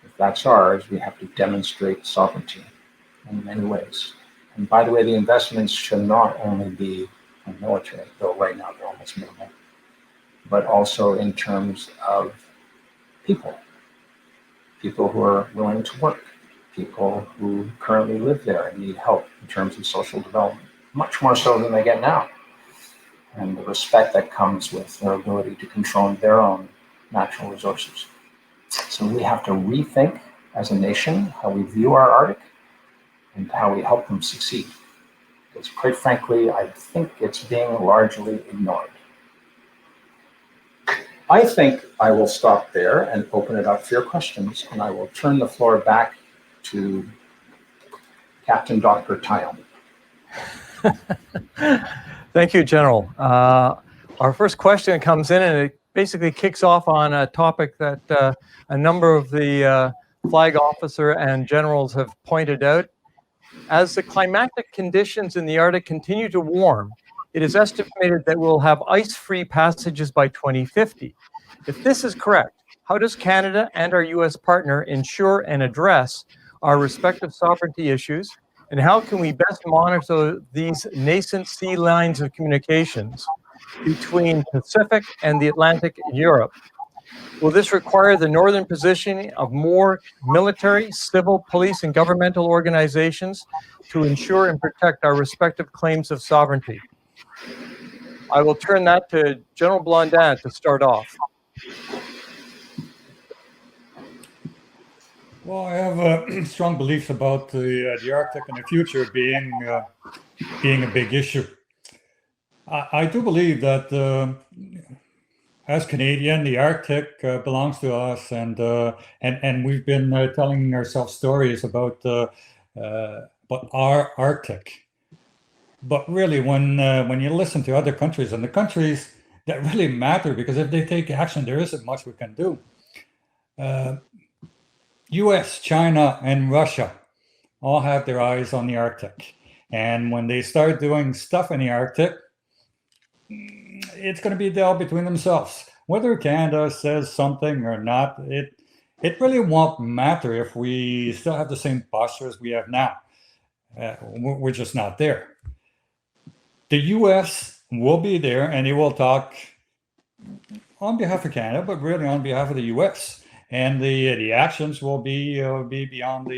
if that's ours, we have to demonstrate sovereignty in many ways. And by the way, the investments should not only be in military, though right now they're almost minimal, but also in terms of people who are willing to work, people who currently live there and need help in terms of social development, much more so than they get now. And the respect that comes with their ability to control their own natural resources. So we have to rethink as a nation how we view our Arctic and how we help them succeed. Because quite frankly, I think it's being largely ignored. I think I will stop there and open it up for your questions, and I will turn the floor back to Captain Dr. Taillon. Thank you, General. Our first question comes in, and it basically kicks off on a topic that a number of the flag officer and generals have pointed out. As the climatic conditions in the Arctic continue to warm, it is estimated that we'll have ice-free passages by 2050. If this is correct, how does Canada and our U.S. partner ensure and address our respective sovereignty issues, and how can we best monitor these nascent sea lines of communications between Pacific and the Atlantic in Europe? Will this require the northern positioning of more military, civil, police, and governmental organizations to ensure and protect our respective claims of sovereignty? I will turn that to General Blondin to start off. Well, I have strong beliefs about the Arctic and the future being a big issue. I do believe that as Canadian, the Arctic belongs to us, and we've been telling ourselves stories about our Arctic. But really, when you listen to other countries and the countries that really matter, because if they take action, there isn't much we can do. US, China, and Russia all have their eyes on the Arctic. And when they start doing stuff in the Arctic, it's going to be dealt between themselves. Whether Canada says something or not, it really won't matter if we still have the same posture as we have now. We're just not there. The US will be there, and they will talk on behalf of Canada, but really on behalf of the US. And the actions will be beyond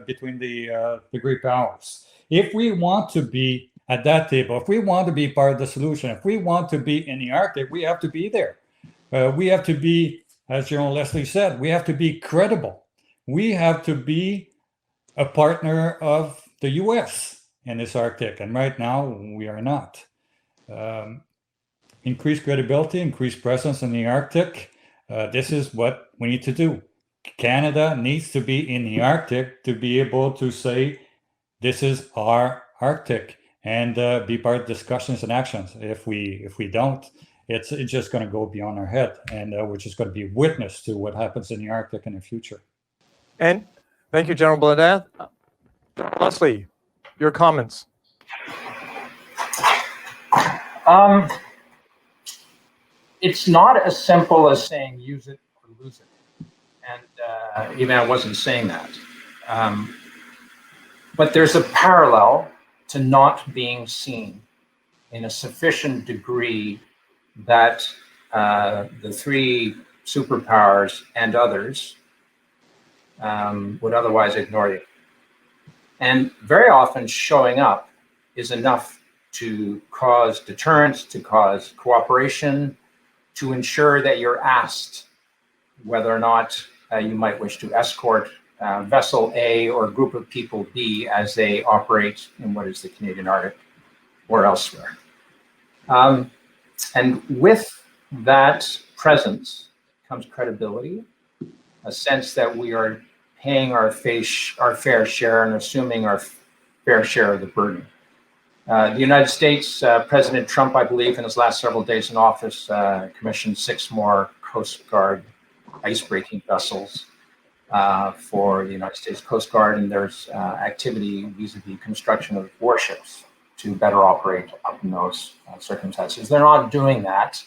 between the great powers. If we want to be at that table, if we want to be part of the solution, if we want to be in the Arctic, we have to be there. We have to be, as General Leslie said, we have to be credible. We have to be a partner of the US in this Arctic, and right now we are not. Increased credibility, increased presence in the Arctic. This is what we need to do. Canada needs to be in the Arctic to be able to say, this is our Arctic, and be part of discussions and actions. If we don't, it's just going to go beyond our head, and we're just going to be witness to what happens in the Arctic in the future. And thank you, General Blondin. Leslie, your comments. It's not as simple as saying use it or lose it. And even I wasn't saying that. But there's a parallel to not being seen in a sufficient degree that the three superpowers and others would otherwise ignore you. And very often showing up is enough to cause deterrence, to cause cooperation, to ensure that you're asked whether or not you might wish to escort Vessel A or a group of people B as they operate in what is the Canadian Arctic or elsewhere. And with that presence comes credibility, a sense that we are paying our fair share and assuming our fair share of the burden. The United States, President Trump, I believe, in his last several days in office, commissioned 6 more Coast Guard icebreaking vessels for the United States Coast Guard, and there's activity vis-a-vis construction of warships to better operate up in those circumstances. They're not doing that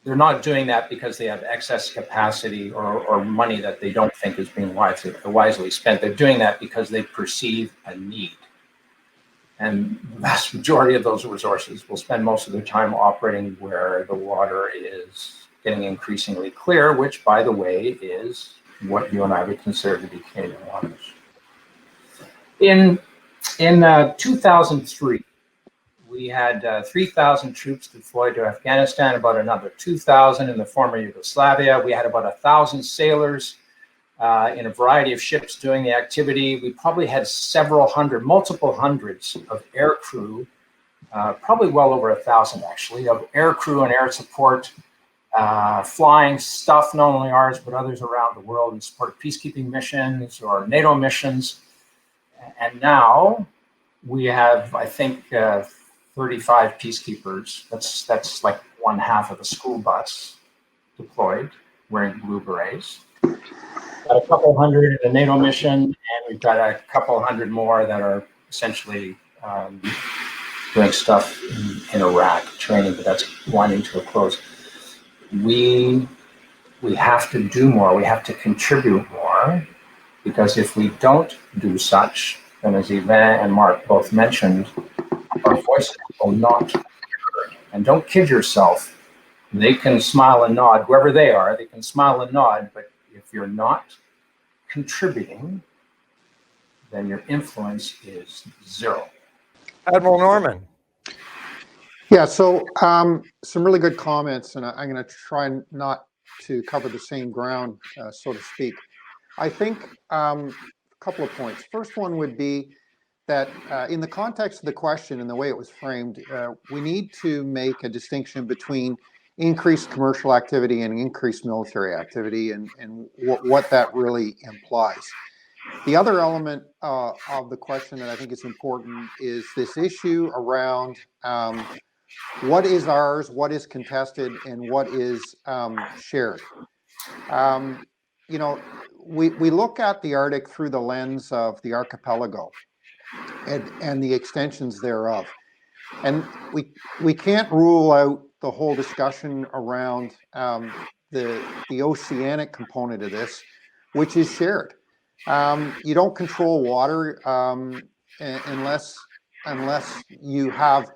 they're not doing that because they have excess capacity or money that they don't think is being wisely spent. They're doing that because they perceive a need. And the vast majority of those resources will spend most of their time operating where the water is getting increasingly clear, which, by the way, is what you and I would consider to be Canadian waters. In 2003, we had 3,000 troops deployed to Afghanistan, about another 2,000 in the former Yugoslavia. We had about 1,000 sailors in a variety of ships doing the activity. We probably had multiple hundreds of air crew, probably well over 1,000 actually, of air crew and air support, flying stuff, not only ours, but others around the world in support of peacekeeping missions or NATO missions. And now we have, I think, 35 peacekeepers. That's like 1/2 of a school bus deployed, wearing blue berets. Got a couple hundred in a NATO mission, and we've got a couple hundred more that are essentially doing stuff in Iraq, training, but that's winding to a close. We have to do more. We have to contribute more, because if we don't do such, then as Yvan and Mark both mentioned, our voices will not be heard. And don't kid yourself. They can smile and nod, whoever they are, they can smile and nod, but if you're not contributing, then your influence is zero. Admiral Norman. Yeah, so some really good comments, and I'm going to try not to cover the same ground, so to speak. I think a couple of points. First one would be that in the context of the question and the way it was framed, we need to make a distinction between increased commercial activity and increased military activity, and what that really implies. The other element of the question that I think is important is this issue around what is ours, what is contested, and what is shared. You know, we look at the Arctic through the lens of the archipelago and the extensions thereof. And we can't rule out the whole discussion around the oceanic component of this, which is shared. You don't control water unless you have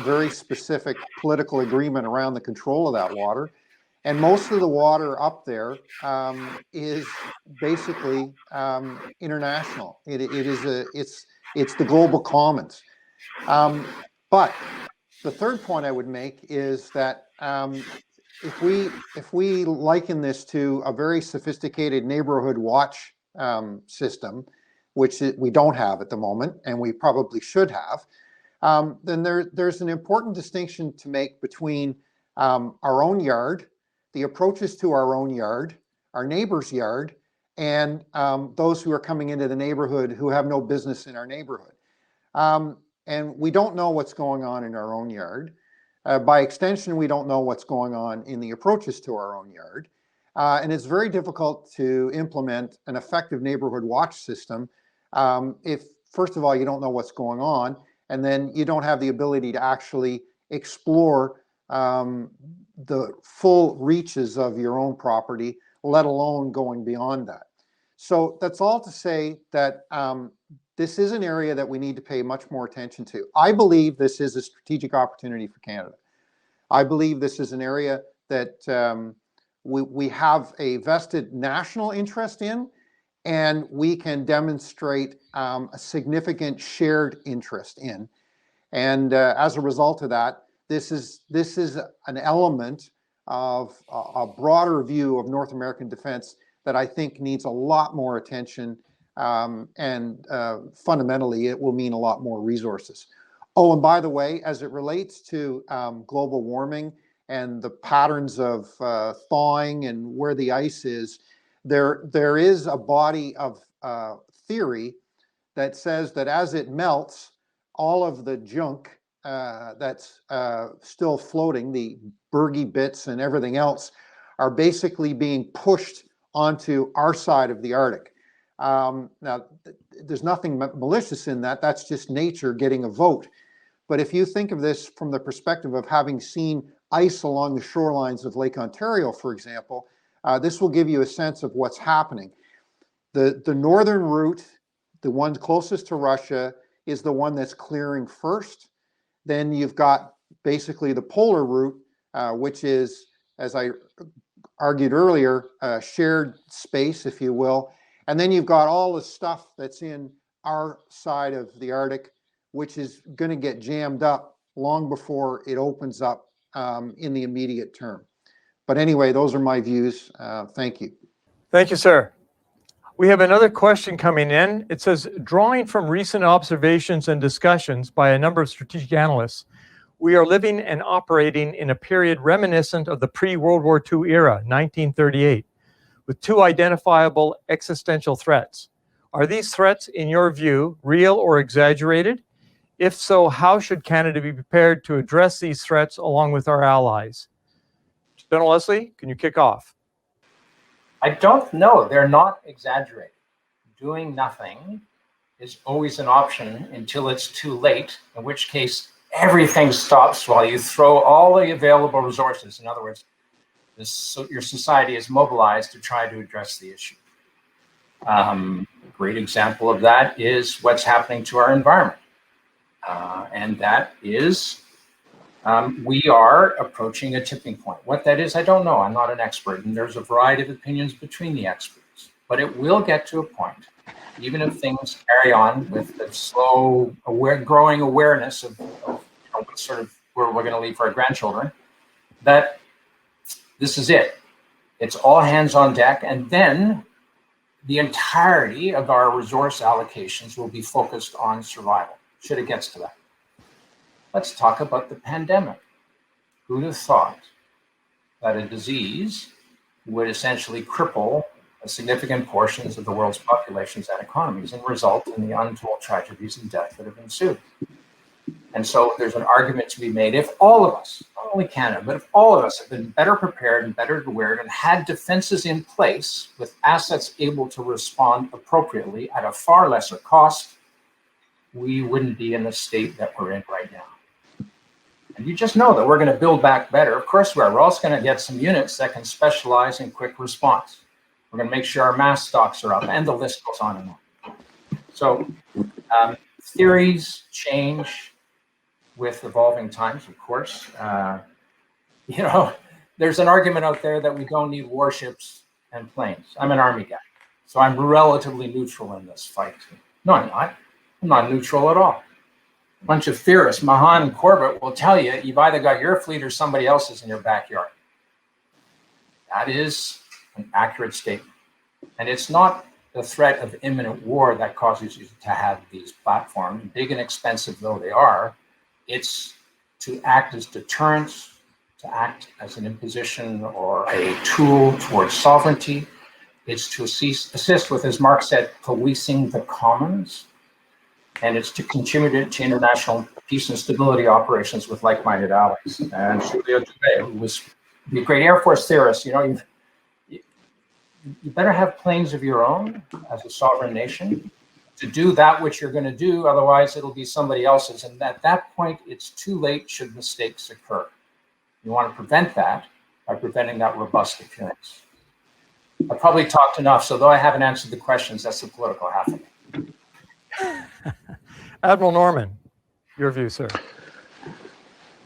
very specific political agreement around the control of that water. And most of the water up there is basically international. It's the global commons. But the third point I would make is that if we liken this to a very sophisticated neighborhood watch system, which we don't have at the moment, and we probably should have, then there's an important distinction to make between our own yard, the approaches to our own yard, our neighbor's yard, and those who are coming into the neighborhood who have no business in our neighborhood. And we don't know what's going on in our own yard. By extension, we don't know what's going on in the approaches to our own yard. And it's very difficult to implement an effective neighborhood watch system if, first of all, you don't know what's going on, and then you don't have the ability to actually explore the full reaches of your own property, let alone going beyond that. So that's all to say that this is an area that we need to pay much more attention to. I believe this is a strategic opportunity for Canada. I believe this is an area that we have a vested national interest in, and we can demonstrate a significant shared interest in. And as a result of that, this is an element of a broader view of North American defense that I think needs a lot more attention, and fundamentally it will mean a lot more resources. Oh, and by the way, as it relates to global warming and the patterns of thawing and where the ice is, there is a body of theory that says that as it melts, all of the junk that's still floating, the bergy bits and everything else, are basically being pushed onto our side of the Arctic. Now, there's nothing malicious in that. That's just nature getting a vote. But if you think of this from the perspective of having seen ice along the shorelines of Lake Ontario, for example, this will give you a sense of what's happening. The northern route, the one closest to Russia, is the one that's clearing first. Then you've got basically the polar route, which is, as I argued earlier, shared space, if you will. And then you've got all the stuff that's in our side of the Arctic, which is going to get jammed up long before it opens up in the immediate term. But anyway, those are my views. Thank you. Thank you, sir. We have another question coming in. It says, drawing from recent observations and discussions by a number of strategic analysts, we are living and operating in a period reminiscent of the pre-World War II era, 1938, with two identifiable existential threats. Are these threats, in your view, real or exaggerated? If so, how should Canada be prepared to address these threats along with our allies? General Leslie, can you kick off? I don't know. They're not exaggerated. Doing nothing is always an option until it's too late, in which case everything stops while you throw all the available resources. In other words, your society is mobilized to try to address the issue. A great example of that is what's happening to our environment. And that is, we are approaching a tipping point. What that is, I don't know. I'm not an expert, and there's a variety of opinions between the experts. But it will get to a point, even if things carry on with the slow, growing awareness of what sort of where we're going to leave for our grandchildren, that this is it. It's all hands on deck, and then the entirety of our resource allocations will be focused on survival, should it gets to that. Let's talk about the pandemic. Who'd have thought that a disease would essentially cripple significant portions of the world's populations and economies and result in the untold tragedies and death that have ensued? And so there's an argument to be made, if all of us, not only Canada, but if all of us have been better prepared and better aware and had defenses in place with assets able to respond appropriately at a far lesser cost, we wouldn't be in the state that we're in right now. And you just know that we're going to build back better. Of course we are. We're also going to get some units that can specialize in quick response. We're going to make sure our mass stocks are up, and the list goes on and on. So theories change with evolving times, of course. There's an argument out there that we don't need warships and planes. I'm an Army guy, so I'm relatively neutral in this fight. No, I'm not. I'm not neutral at all. A bunch of theorists, Mahan and Corbett, will tell you you've either got your fleet or somebody else's in your backyard. That is an accurate statement. And it's not the threat of imminent war that causes you to have these platforms, big and expensive though they are. It's to act as deterrence, to act as an imposition or a tool towards sovereignty. It's to assist with, as Mark said, policing the commons. And it's to contribute to international peace and stability operations with like-minded allies. And Julio Dubé, who was the great Air Force theorist, you better have planes of your own as a sovereign nation to do that which you're going to do. Otherwise, it'll be somebody else's. And at that point, it's too late should mistakes occur. You want to prevent that by preventing that robust appearance. I've probably talked enough, so though I haven't answered the questions, that's the political half of it. Admiral Norman, your view, sir.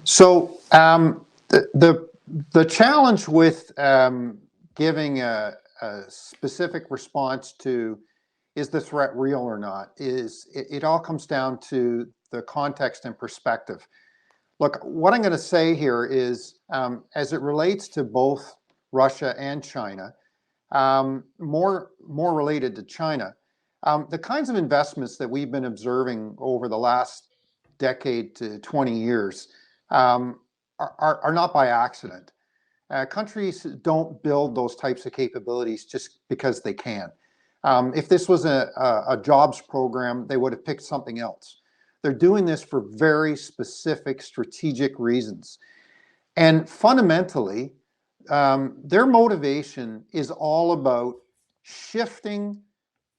So the challenge with giving a specific response to is the threat real or not is it all comes down to the context and perspective. Look, what I'm going to say here is, as it relates to both Russia and China, more related to China, the kinds of investments that we've been observing over the last decade to 20 years are not by accident. Countries don't build those types of capabilities just because they can. If this was a jobs program, they would have picked something else. They're doing this for very specific strategic reasons. And fundamentally, their motivation is all about shifting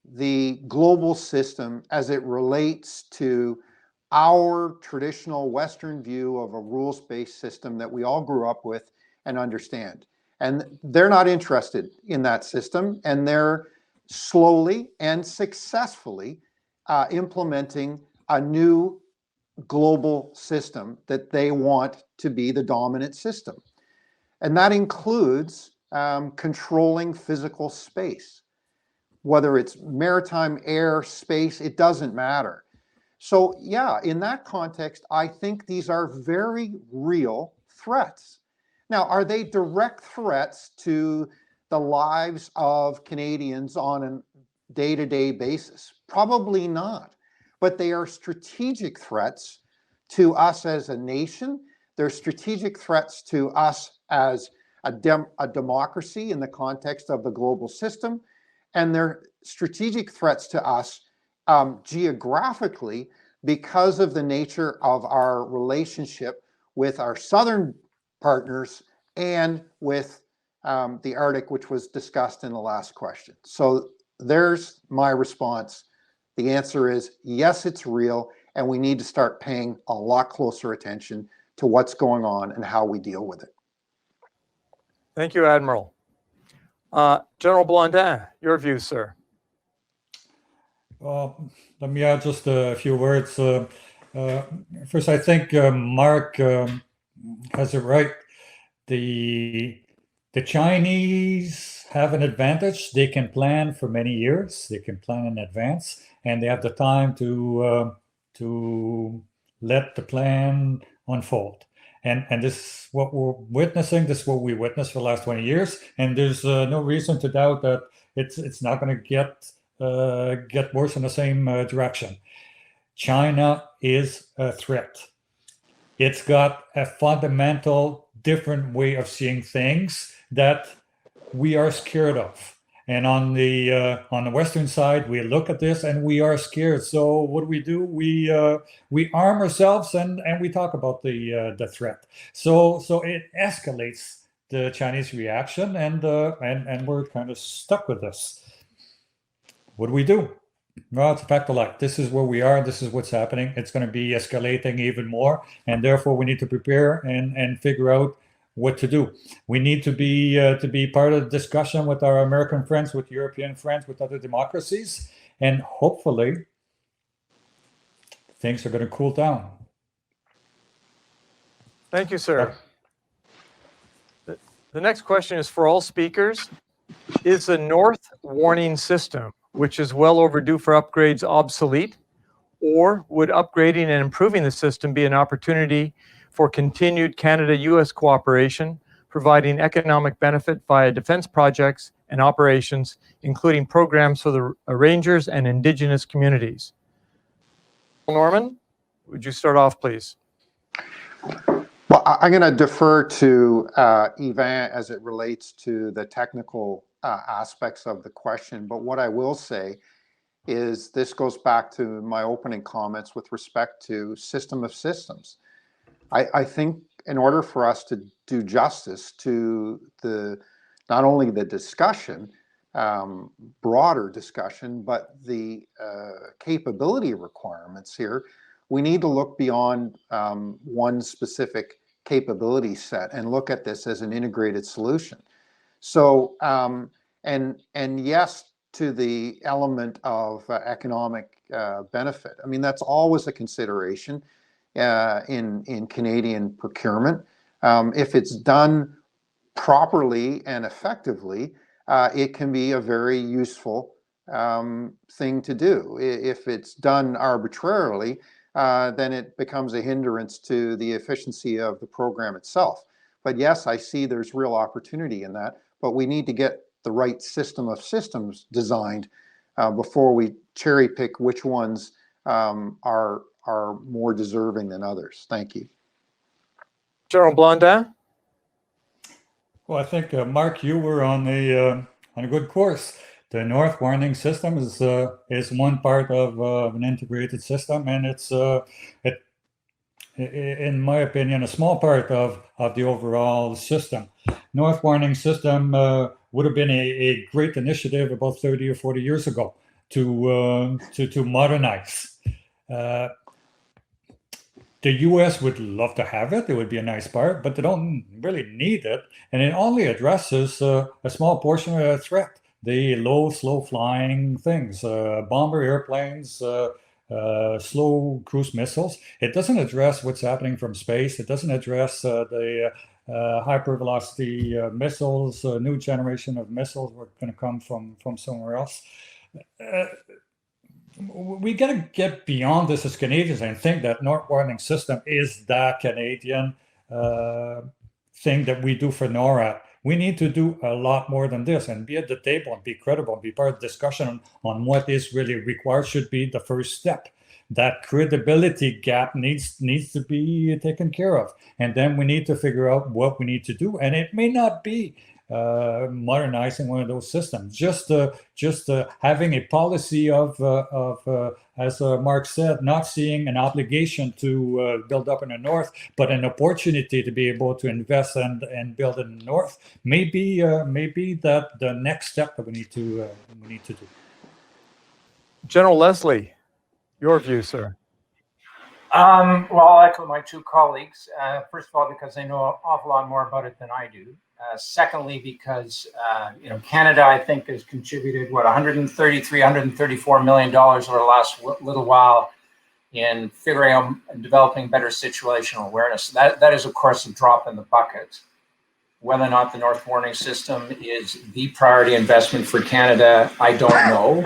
the global system as it relates to our traditional Western view of a rules-based system that we all grew up with and understand. And they're not interested in that system, and they're slowly and successfully implementing a new global system that they want to be the dominant system. And that includes controlling physical space, whether it's maritime, air, space, it doesn't matter. So yeah, in that context, I think these are very real threats. Now, are they direct threats to the lives of Canadians on a day-to-day basis? Probably not. But they are strategic threats to us as a nation. They're strategic threats to us as a democracy in the context of the global system. And they're strategic threats to us geographically because of the nature of our relationship with our southern partners and with the Arctic, which was discussed in the last question. So there's my response. The answer is yes, it's real, and we need to start paying a lot closer attention to what's going on and how we deal with it. Thank you, Admiral. General Blondin, your views, sir. Well, let me add just a few words. First, I think Mark has it right. The Chinese have an advantage. They can plan for many years. They can plan in advance, and they have the time to let the plan unfold. And this is what we're witnessing. This is what we witnessed for the last 20 years. And there's no reason to doubt that it's not going to get worse in the same direction. China is a threat. It's got a fundamental different way of seeing things that we are scared of. And on the Western side, we look at this and we are scared. So what do? We arm ourselves and we talk about the threat. So it escalates the Chinese reaction, and we're kind of stuck with this. What do? Well, it's a fact of life. This is where we are. This is what's happening. It's going to be escalating even more, and therefore we need to prepare and figure out what to do. We need to be part of the discussion with our American friends, with European friends, with other democracies, and hopefully things are going to cool down. Thank you, sir. The next question is for all speakers. Is the North warning system, which is well overdue for upgrades, obsolete? Or would upgrading and improving the system be an opportunity for continued Canada-US cooperation, providing economic benefit via defense projects and operations, including programs for the Rangers and Indigenous communities? Norman, would you start off, please? Well, I'm going to defer to Yvan as it relates to the technical aspects of the question. But what I will say is this goes back to my opening comments with respect to system of systems. I think in order for us to do justice to not only the discussion, broader discussion, but the capability requirements here, we need to look beyond one specific capability set and look at this as an integrated solution. So, and yes, to the element of economic benefit. I mean, that's always a consideration in Canadian procurement. If it's done properly and effectively, it can be a very useful thing to do. If it's done arbitrarily, then it becomes a hindrance to the efficiency of the program itself. But yes, I see there's real opportunity in that, but we need to get the right system of systems designed before we cherry pick which ones are more deserving than others. Thank you. General Blondin? Well, I think, Mark, you were on a good course. The North Warning System is one part of an integrated system, and it's, in my opinion, a small part of the overall system. North Warning System would have been a great initiative about 30 or 40 years ago to modernize. The U.S. would love to have it. It would be a nice part, but they don't really need it. And it only addresses a small portion of the threat. The low, slow-flying things, bomber airplanes, slow cruise missiles. It doesn't address what's happening from space. It doesn't address the hypervelocity missiles, new generation of missiles were going to come from somewhere else. We got to get beyond this as Canadians and think that North Warning System is the Canadian thing that we do for NORAD. We need to do a lot more than this and be at the table and be credible and be part of the discussion on what is really required should be the first step. That credibility gap needs to be taken care of. And then we need to figure out what we need to do. And it may not be modernizing one of those systems, just having a policy of as Mark said, not seeing an obligation to build up in the North, but an opportunity to be able to invest and build in the North. Maybe that the next step that we need to do. General Leslie, your view, sir. Well, I'll echo my two colleagues. First of all, because they know an awful lot more about it than I do. Secondly, because Canada, I think, has contributed $133, $134 million over the last little while in figuring out and developing better situational awareness. That is, of course, a drop in the bucket. Whether or not the North Warning System is the priority investment for Canada, I don't know.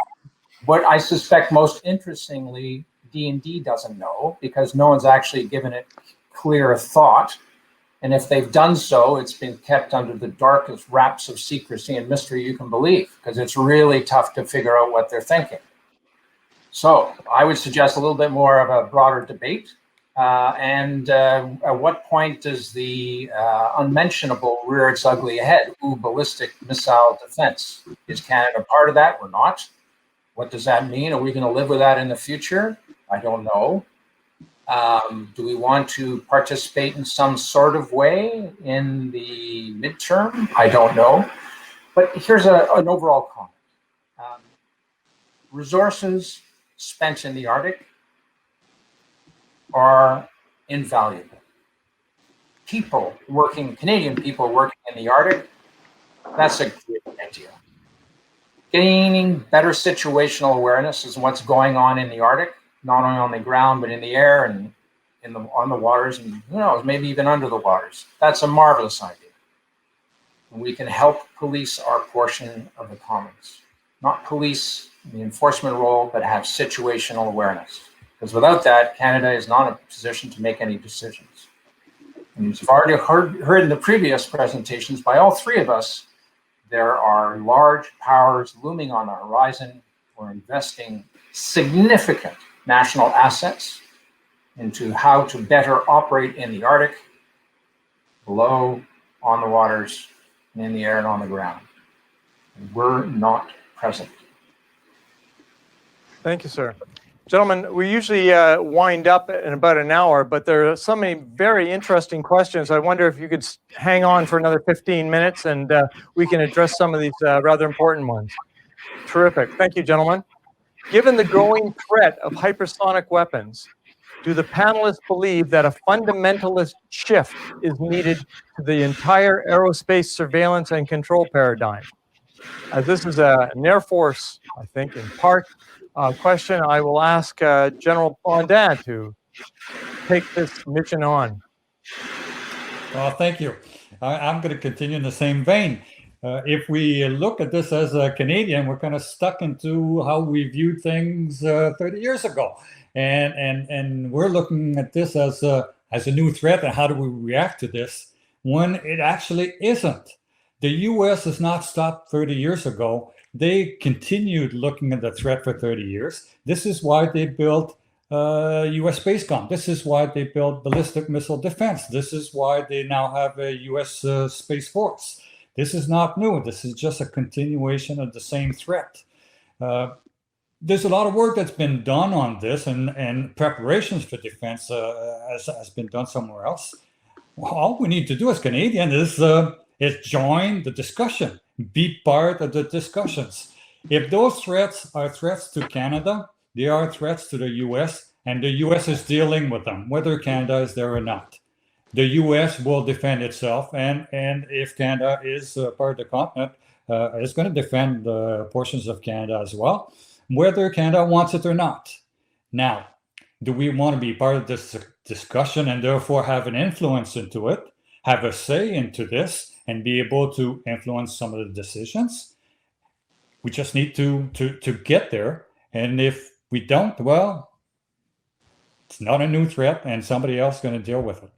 What I suspect most interestingly, D&D doesn't know, because no one's actually given it clear thought. And if they've done so, it's been kept under the darkest wraps of secrecy and mystery you can believe, because it's really tough to figure out what they're thinking. So I would suggest a little bit more of a broader debate. And at what point does the unmentionable rear its ugly head? Ballistic missile defense. Is Canada part of that or not? What does that mean? Are we going to live with that in the future? I don't know. Do we want to participate in some sort of way in the midterm? I don't know. But here's an overall comment. Resources spent in the Arctic are invaluable. Canadian people working in the Arctic, that's a great idea. Gaining better situational awareness is what's going on in the Arctic, not only on the ground, but in the air and on the waters, and who knows, maybe even under the waters. That's a marvelous idea. And we can help police our portion of the commons. Not police the enforcement role, but have situational awareness. Because without that, Canada is not in a position to make any decisions. And as you've already heard in the previous presentations by all three of us, there are large powers looming on the horizon. We're investing significant national assets into how to better operate in the Arctic, below, on the waters, and in the air and on the ground. And we're not present. Thank you, sir. Gentlemen, we usually wind up in about an hour, but there are so many very interesting questions. I wonder if you could hang on for another 15 minutes and we can address some of these rather important ones. Terrific. Thank you, gentlemen. Given the growing threat of hypersonic weapons, do the panelists believe that a fundamentalist shift is needed to the entire aerospace surveillance and control paradigm? As this is an Air Force, I think, in part, question, I will ask General Blondin to take this mission on. Well, thank you. I'm going to continue in the same vein. If we look at this as a Canadian, we're kind of stuck into how we viewed things 30 years ago. and we're looking at this as a new threat, and how do we react to this when it actually isn't. The U.S. has not stopped 30 years ago. They continued looking at the threat for 30 years. This is why they built U.S. Spacecom. This is why they built ballistic missile defense. This is why they now have a U.S. Space Force. This is not new. This is just a continuation of the same threat. There's a lot of work that's been done on this, and preparations for defense has been done somewhere else. All we need to do as Canadians is join the discussion, be part of the discussions. If those threats are threats to Canada, they are threats to the U.S., and the U.S. is dealing with them, whether Canada is there or not. The U.S. will defend itself, and if Canada is part of the continent, it's going to defend portions of Canada as well, whether Canada wants it or not. Now, do we want to be part of this discussion and therefore have an influence into it, have a say into this, and be able to influence some of the decisions? We just need to get there. And if we don't, well, it's not a new threat, and somebody else is going to deal with it.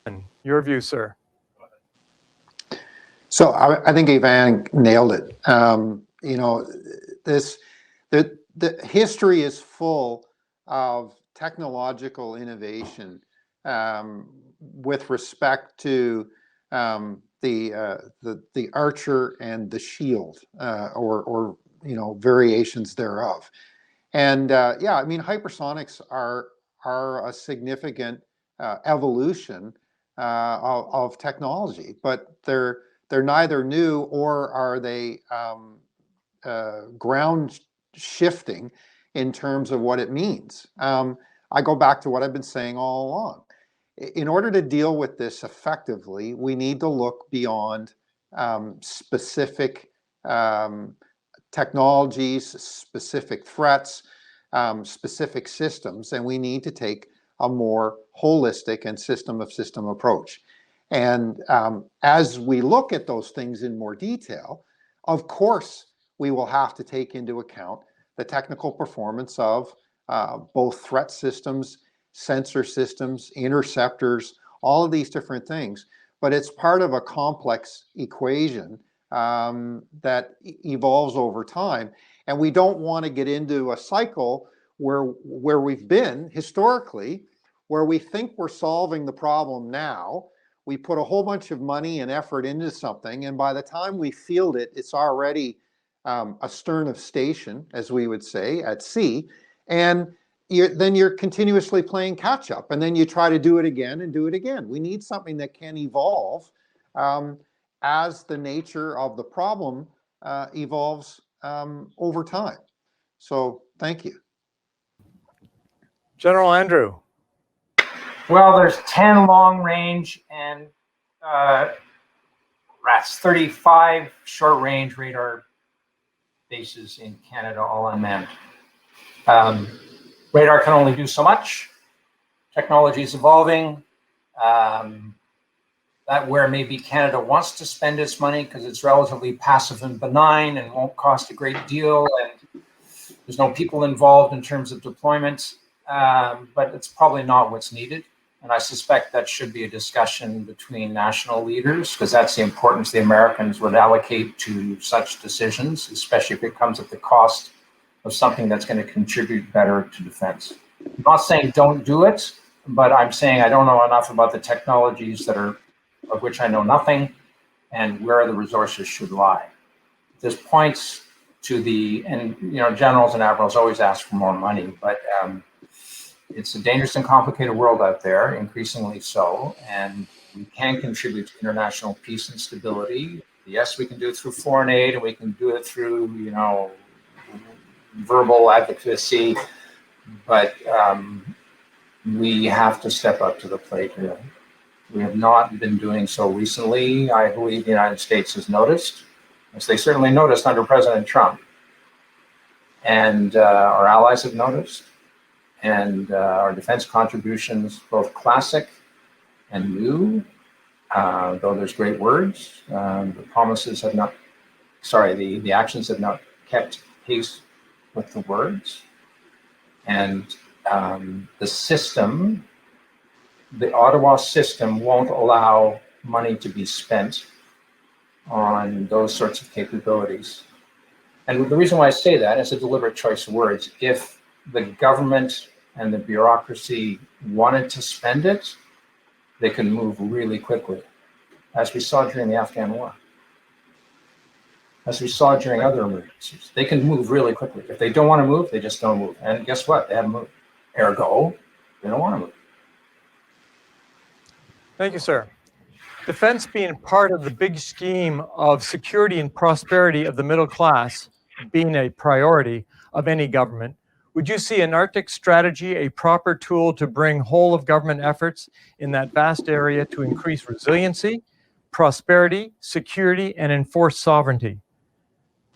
And your view, sir? So I think Yvan nailed it. You know, the history is full of technological innovation with respect to the Archer and the Shield, or you know, variations thereof. And yeah, I mean, hypersonics are a significant evolution of technology, but they're neither new or are they ground shifting in terms of what it means. I go back to what I've been saying all along. In order to deal with this effectively, we need to look beyond specific technologies, specific threats, specific systems, and we need to take a more holistic and system-of-system approach. And as we look at those things in more detail, of course, we will have to take into account the technical performance of both threat systems, sensor systems, interceptors, all of these different things. But it's part of a complex equation that evolves over time. And we don't want to get into a cycle where we've been historically, where we think we're solving the problem now. We put a whole bunch of money and effort into something, and by the time we field it, it's already astern of station, as we would say, at sea. And then you're continuously playing catch up, and then you try to do it again and do it again. We need something that can evolve as the nature of the problem evolves over time. So thank you. General Andrew. Well, there's 10 long range and 35 short range radar bases in Canada, all unmanned. Radar can only do so much. Technology is evolving. That where maybe Canada wants to spend its money because it's relatively passive and benign and won't cost a great deal, and there's no people involved in terms of deployment, but it's probably not what's needed. And I suspect that should be a discussion between national leaders, because that's the importance the Americans would allocate to such decisions, especially if it comes at the cost of something that's going to contribute better to defense. I'm not saying don't do it, but I'm saying I don't know enough about the technologies that are, of which I know nothing, and where the resources should lie. This points to the, and you know, generals and admirals always ask for more money, but it's a dangerous and complicated world out there, increasingly so, and we can contribute to international peace and stability. Yes, we can do it through foreign aid, and we can do it through, you know, verbal advocacy, but we have to step up to the plate here. We have not been doing so recently. I believe the United States has noticed, as they certainly noticed under President Trump, and our allies have noticed. And our defense contributions, both classic and new, though there's great words, the promises have not, sorry, the actions have not kept pace with the words. And the system, the Ottawa system, won't allow money to be spent on those sorts of capabilities. And the reason why I say that is a deliberate choice of words. If the government and the bureaucracy wanted to spend it, they can move really quickly, as we saw during the Afghan war, as we saw during other emergencies. They can move really quickly. If they don't want to move, they just don't move. And guess what? They haven't moved. Ergo, they don't want to move. Thank you, sir. Defense being part of the big scheme of security and prosperity of the middle class being a priority of any government, would you see an Arctic strategy a proper tool to bring whole of government efforts in that vast area to increase resiliency, prosperity, security, and enforce sovereignty?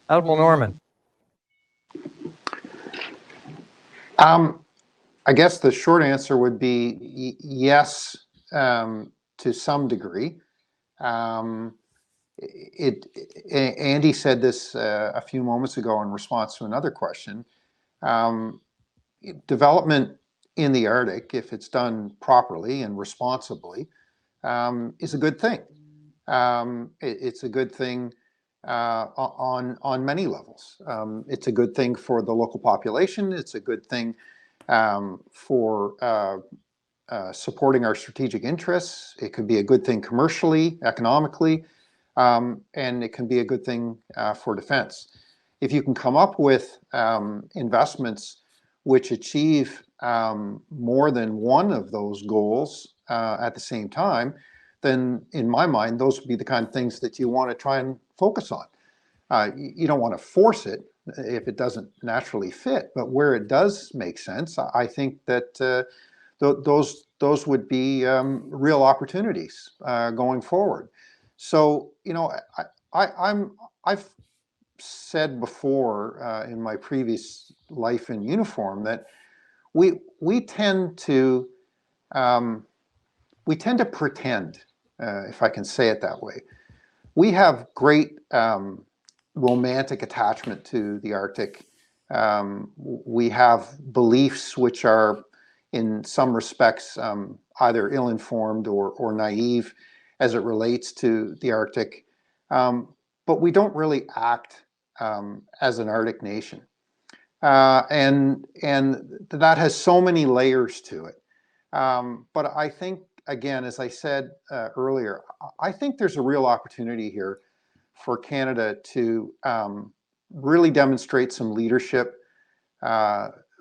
Admiral Norman. I guess the short answer would be yes, to some degree. Andy said this a few moments ago in response to another question. Development in the Arctic, if it's done properly and responsibly, is a good thing. It's a good thing on many levels. It's a good thing for the local population. It's a good thing for supporting our strategic interests. It could be a good thing commercially, economically, and it can be a good thing for defense. If you can come up with investments which achieve more than one of those goals at the same time, then in my mind, those would be the kind of things that you want to try and focus on. You don't want to force it if it doesn't naturally fit, but where it does make sense, I think that those would be real opportunities going forward. So, you know, I've said before in my previous life in uniform that we tend to pretend, if I can say it that way. We have great romantic attachment to the Arctic. We have beliefs which are, in some respects, either ill-informed or naive as it relates to the Arctic. But we don't really act as an Arctic nation. And that has so many layers to it. But I think, again, as I said earlier, I think there's a real opportunity here for Canada to really demonstrate some leadership,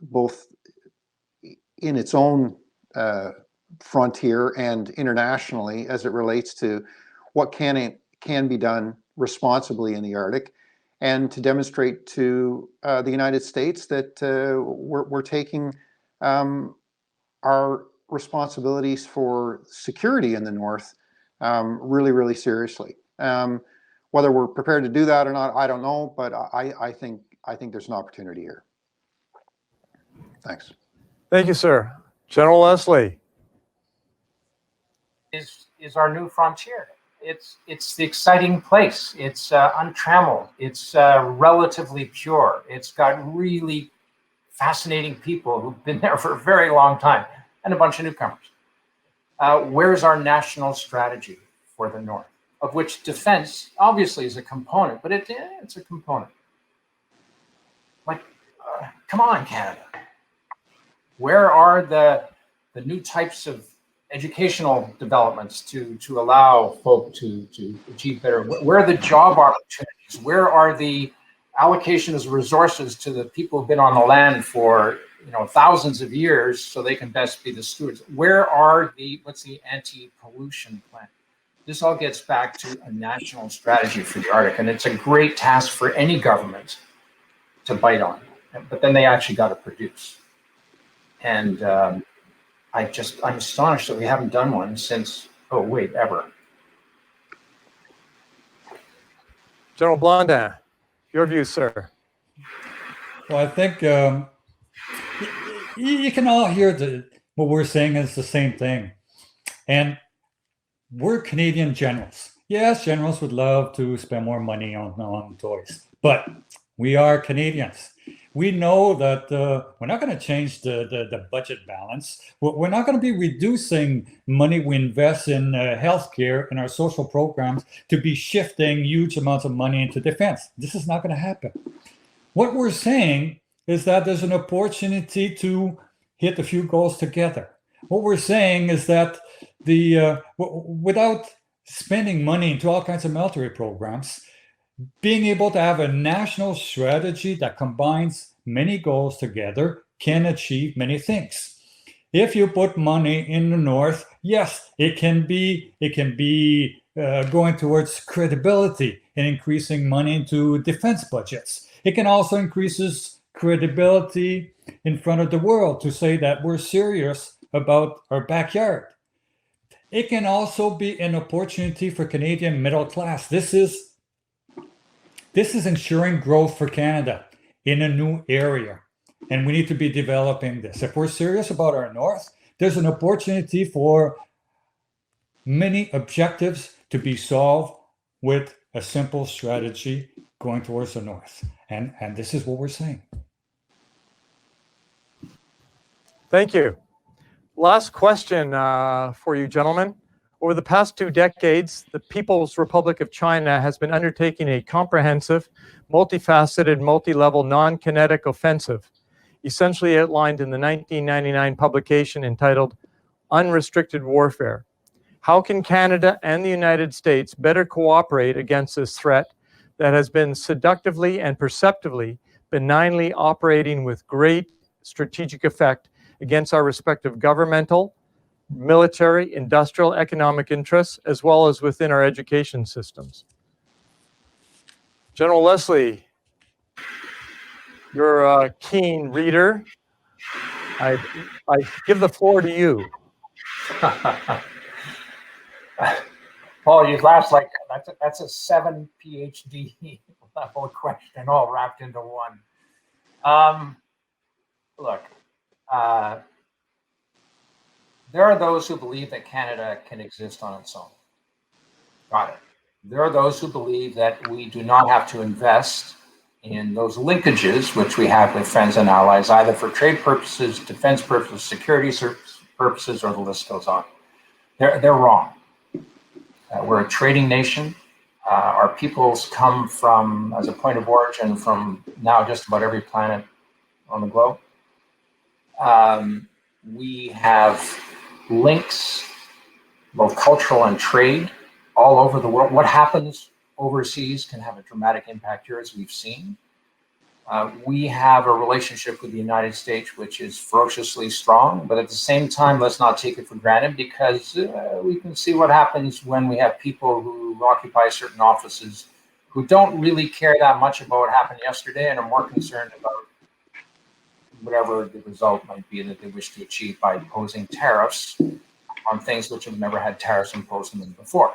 both in its own frontier and internationally, as it relates to what can be done responsibly in the Arctic, and to demonstrate to the United States that we're taking our responsibilities for security in the North really, really seriously. Whether we're prepared to do that or not, I don't know, but I think there's an opportunity here. Thanks. Thank you, sir. General Leslie. Is our new frontier. It's the exciting place. It's untrammeled. It's relatively pure. It's got really fascinating people who've been there for a very long time, and a bunch of newcomers. Where's our national strategy for the North, of which defense obviously is a component, but it's a component. Like, come on, Canada. Where are the new types of educational developments to allow folk to achieve better? Where are the job opportunities? Where are the allocations of resources to the people who've been on the land for thousands of years so they can best be the stewards? Where are what's the anti-pollution plan? This all gets back to a national strategy for the Arctic, and it's a great task for any government to bite on, but then they actually got to produce. And I'm astonished that we haven't done one since, ever. General Blondin, your view, sir. Well, I think you can all hear what we're saying is the same thing. And we're Canadian generals. Yes, generals would love to spend more money on toys, but we are Canadians. We know that we're not going to change the budget balance. We're not going to be reducing money we invest in healthcare and our social programs to be shifting huge amounts of money into defense. This is not going to happen. What we're saying is that there's an opportunity to hit a few goals together. What we're saying is that without spending money into all kinds of military programs, being able to have a national strategy that combines many goals together can achieve many things. If you put money in the North, yes, it can be going towards credibility and increasing money into defense budgets. It can also increase credibility in front of the world to say that we're serious about our backyard. It can also be an opportunity for Canadian middle class. This is ensuring growth for Canada in a new area, and we need to be developing this. If we're serious about our North, there's an opportunity for many objectives to be solved with a simple strategy going towards the North, and this is what we're saying. Thank you. Last question for you, gentlemen. Over the past 2 decades, the People's Republic of China has been undertaking a comprehensive, multifaceted, multi-level, non-kinetic offensive, essentially outlined in the 1999 publication entitled Unrestricted Warfare. How can Canada and the United States better cooperate against this threat that has been seductively and perceptively benignly operating with great strategic effect against our respective governmental, military, industrial, economic interests, as well as within our education systems? General Leslie, you're a keen reader. I give the floor to you. Paul, you laughed like that's a 7 PhD level question all wrapped into one. Look, there are those who believe that Canada can exist on its own. Got it. There are those who believe that we do not have to invest in those linkages which we have with friends and allies, either for trade purposes, defense purposes, security purposes, or the list goes on. They're wrong. We're a trading nation. Our peoples come from, as a point of origin, from now just about every planet on the globe. We have links, both cultural and trade, all over the world. What happens overseas can have a dramatic impact here, as we've seen. We have a relationship with the United States which is ferociously strong, but at the same time, let's not take it for granted, because we can see what happens when we have people who occupy certain offices who don't really care that much about what happened yesterday and are more concerned about whatever the result might be that they wish to achieve by imposing tariffs on things which have never had tariffs imposed on them before.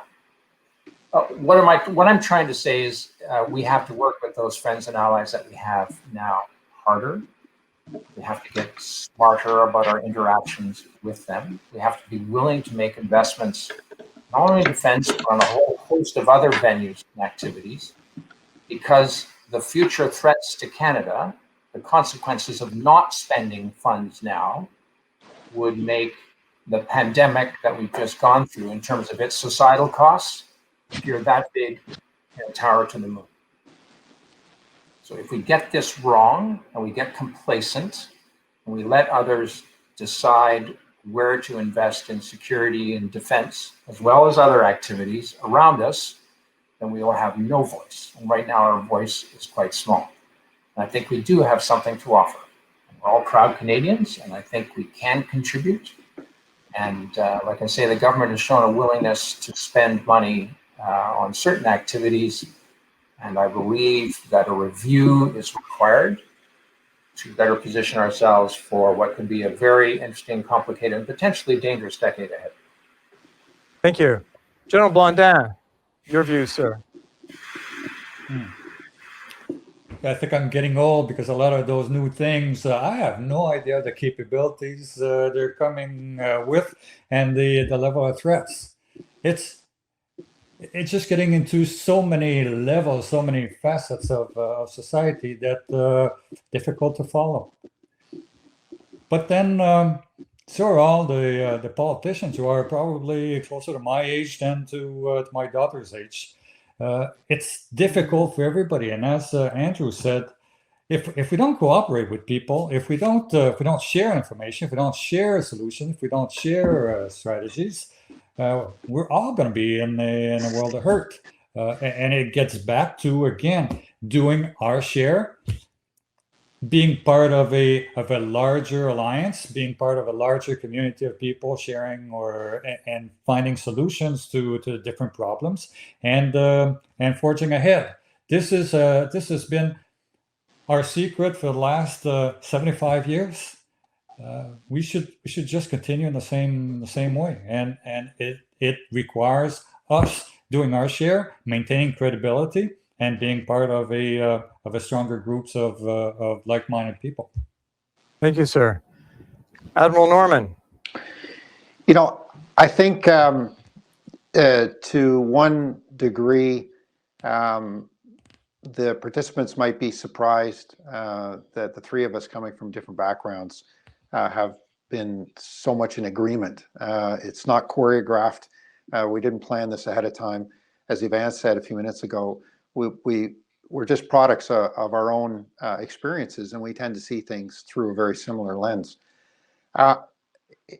What I'm trying to say is we have to work with those friends and allies that we have now harder. We have to get smarter about our interactions with them. We have to be willing to make investments, not only in defense, but on a whole host of other venues and activities, because the future threats to Canada, the consequences of not spending funds now, would make the pandemic that we've just gone through, in terms of its societal costs, appear that big in a tower to the moon. So if we get this wrong and we get complacent and we let others decide where to invest in security and defense, as well as other activities around us, then we will have no voice. And right now our voice is quite small. And I think we do have something to offer. We're all proud Canadians, and I think we can contribute. And like I say, the government has shown a willingness to spend money on certain activities, and I believe that a review is required to better position ourselves for what could be a very interesting, complicated, and potentially dangerous decade ahead. Thank you. General Blondin, your view, sir. I think I'm getting old, because a lot of those new things, I have no idea the capabilities they're coming with and the level of threats. it's just getting into so many levels, so many facets of society that difficult to follow. But then so are all the politicians who are probably closer to my age than to my daughter's age. It's difficult for everybody, and as Andrew said, if we don't cooperate with people, if we don't share information, if we don't share solutions, if we don't share strategies, we're all going to be in a world of hurt. And it gets back to, again, doing our share, being part of a larger alliance, being part of a larger community of people sharing and finding solutions to the different problems, and forging ahead. This has been our secret for the last 75 years. We should just continue in the same way, and it requires us doing our share, maintaining credibility, and being part of a stronger groups of like-minded people. Thank you, sir. Admiral Norman. You know, I think to one degree, the participants might be surprised that the three of us coming from different backgrounds have been so much in agreement. It's not choreographed. We didn't plan this ahead of time. As Yvan said a few minutes ago, we're just products of our own experiences, and we tend to see things through a very similar lens.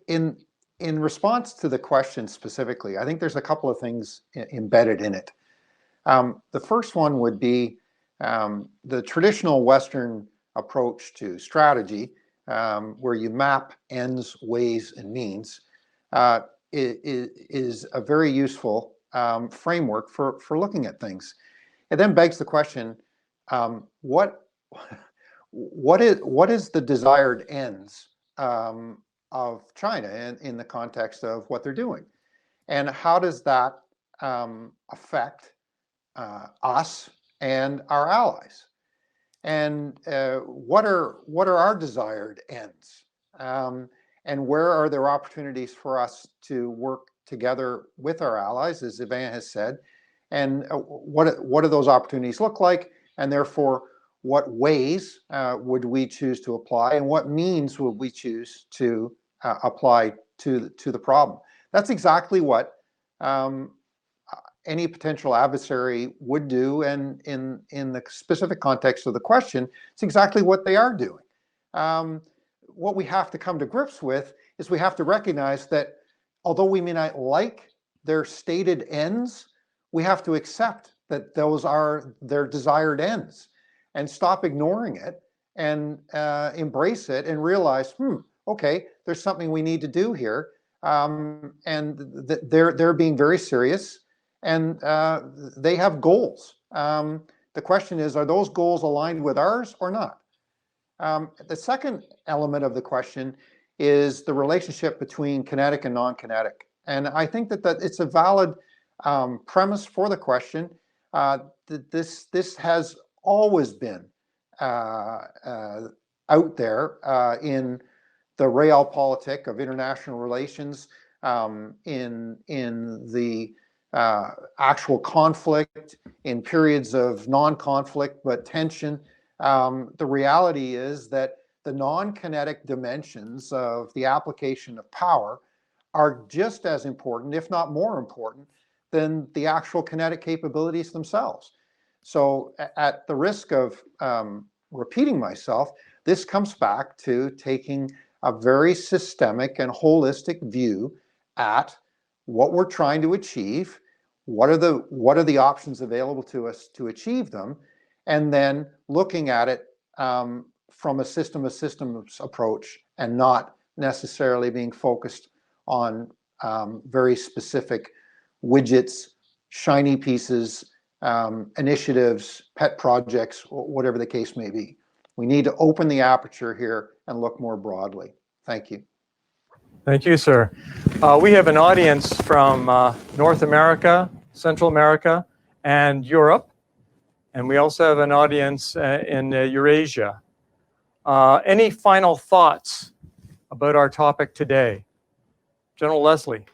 In response to the question specifically, I think there's a couple of things embedded in it. The first one would be the traditional Western approach to strategy, where you map ends, ways, and means, is a very useful framework for looking at things. It then begs the question, what is the desired ends of China in the context of what they're doing, and how does that affect us and our allies, and what are our desired ends, and where are there opportunities for us to work together with our allies, as Yvan has said, and what do those opportunities look like, and therefore what ways would we choose to apply, and what means would we choose to apply to the problem. That's exactly what any potential adversary would do, and in the specific context of the question, it's exactly what they are doing. What we have to come to grips with is we have to recognize that although we may not like their stated ends, we have to accept that those are their desired ends, and stop ignoring it, and embrace it, and realize, okay, there's something we need to do here, and they're being very serious, and they have goals. The question is, are those goals aligned with ours or not? The second element of the question is the relationship between kinetic and non-kinetic. And I think that it's a valid premise for the question. This has always been out there in the realpolitik of international relations, in the actual conflict, in periods of non-conflict but tension. The reality is that the non-kinetic dimensions of the application of power are just as important, if not more important, than the actual kinetic capabilities themselves. So at the risk of repeating myself, this comes back to taking a very systemic and holistic view at what we're trying to achieve, what are the options available to us to achieve them, and then looking at it from a system of systems approach, and not necessarily being focused on very specific widgets, shiny pieces, initiatives, pet projects, whatever the case may be. We need to open the aperture here and look more broadly. Thank you. Thank you, sir. We have an audience from North America, Central America, and Europe. And we also have an audience in Eurasia. Any final thoughts about our topic today? General Leslie.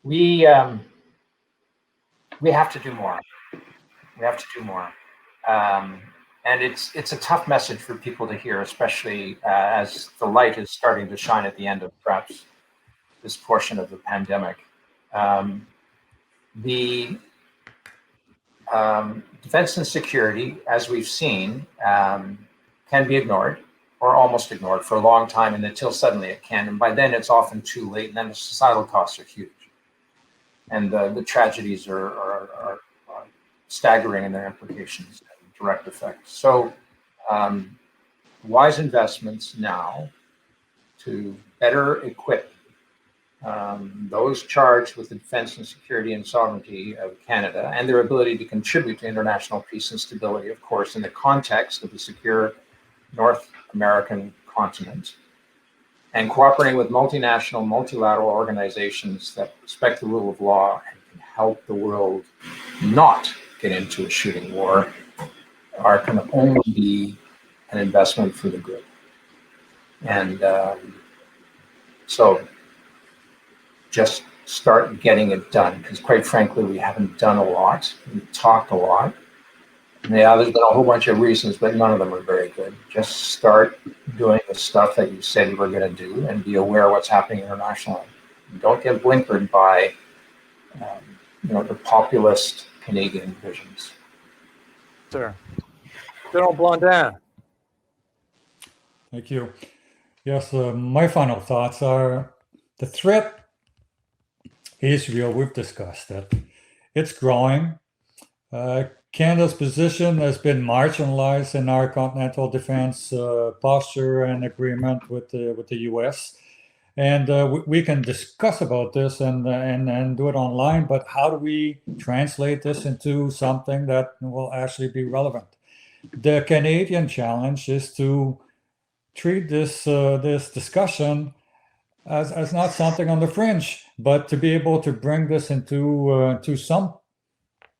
We have to do more. We have to do more. And it's a tough message for people to hear, especially as the light is starting to shine at the end of perhaps this portion of the pandemic. The defense and security, as we've seen, can be ignored or almost ignored for a long time, and until suddenly it can. And by then it's often too late, and then the societal costs are huge. And the tragedies are staggering in their implications and direct effects. So wise investments now to better equip those charged with the defense and security and sovereignty of Canada and their ability to contribute to international peace and stability, of course, in the context of the secure North American continent, and cooperating with multinational, multilateral organizations that respect the rule of law and can help the world not get into a shooting war can only be an investment for the good. And so just start getting it done, because quite frankly, we haven't done a lot. We've talked a lot. And yeah, there's been a whole bunch of reasons, but none of them are very good. Just start doing the stuff that you said you were going to do and be aware of what's happening internationally. Don't get blinkered by the populist Canadian visions. Sir. General Blondin. Thank you. Yes, my final thoughts are the threat is real. We've discussed it. It's growing. Canada's position has been marginalized in our continental defense posture and agreement with the U.S. And we can discuss about this and do it online, but how do we translate this into something that will actually be relevant? The Canadian challenge is to treat this discussion as not something on the fringe, but to be able to bring this into to some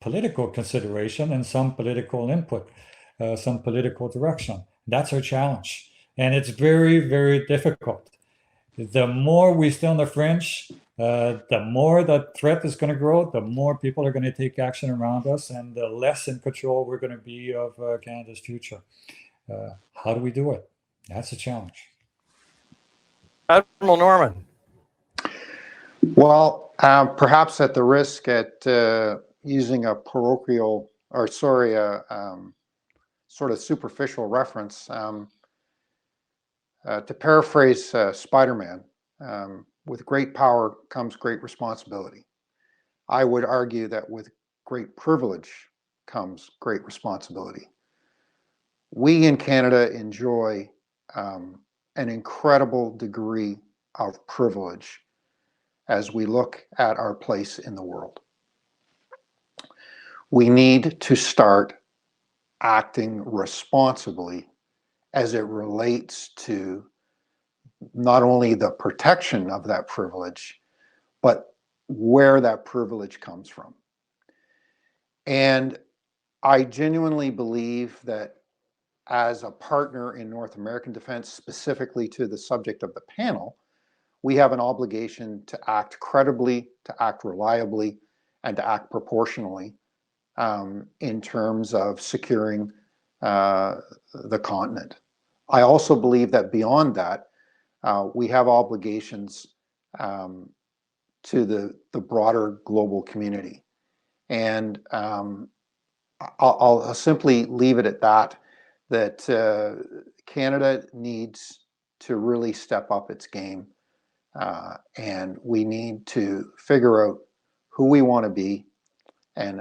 political consideration and some political input, some political direction. That's our challenge. And it's very, very difficult. The more we stay on the fringe, the more that threat is going to grow, the more people are going to take action around us, and the less in control we're going to be of Canada's future. How do we do it? That's a challenge. Admiral Norman. Well, perhaps at the risk at using a parochial, or sorry, sort of superficial reference, to paraphrase Spider-Man, with great power comes great responsibility. I would argue that with great privilege comes great responsibility. We in Canada enjoy an incredible degree of privilege as we look at our place in the world. We need to start acting responsibly as it relates to not only the protection of that privilege, but where that privilege comes from. And I genuinely believe that as a partner in North American defense, specifically to the subject of the panel, we have an obligation to act credibly, to act reliably, and to act proportionally in terms of securing the continent. I also believe that beyond that, we have obligations to the broader global community. And I'll simply leave it at that Canada needs to really step up its game, and we need to figure out who we want to be and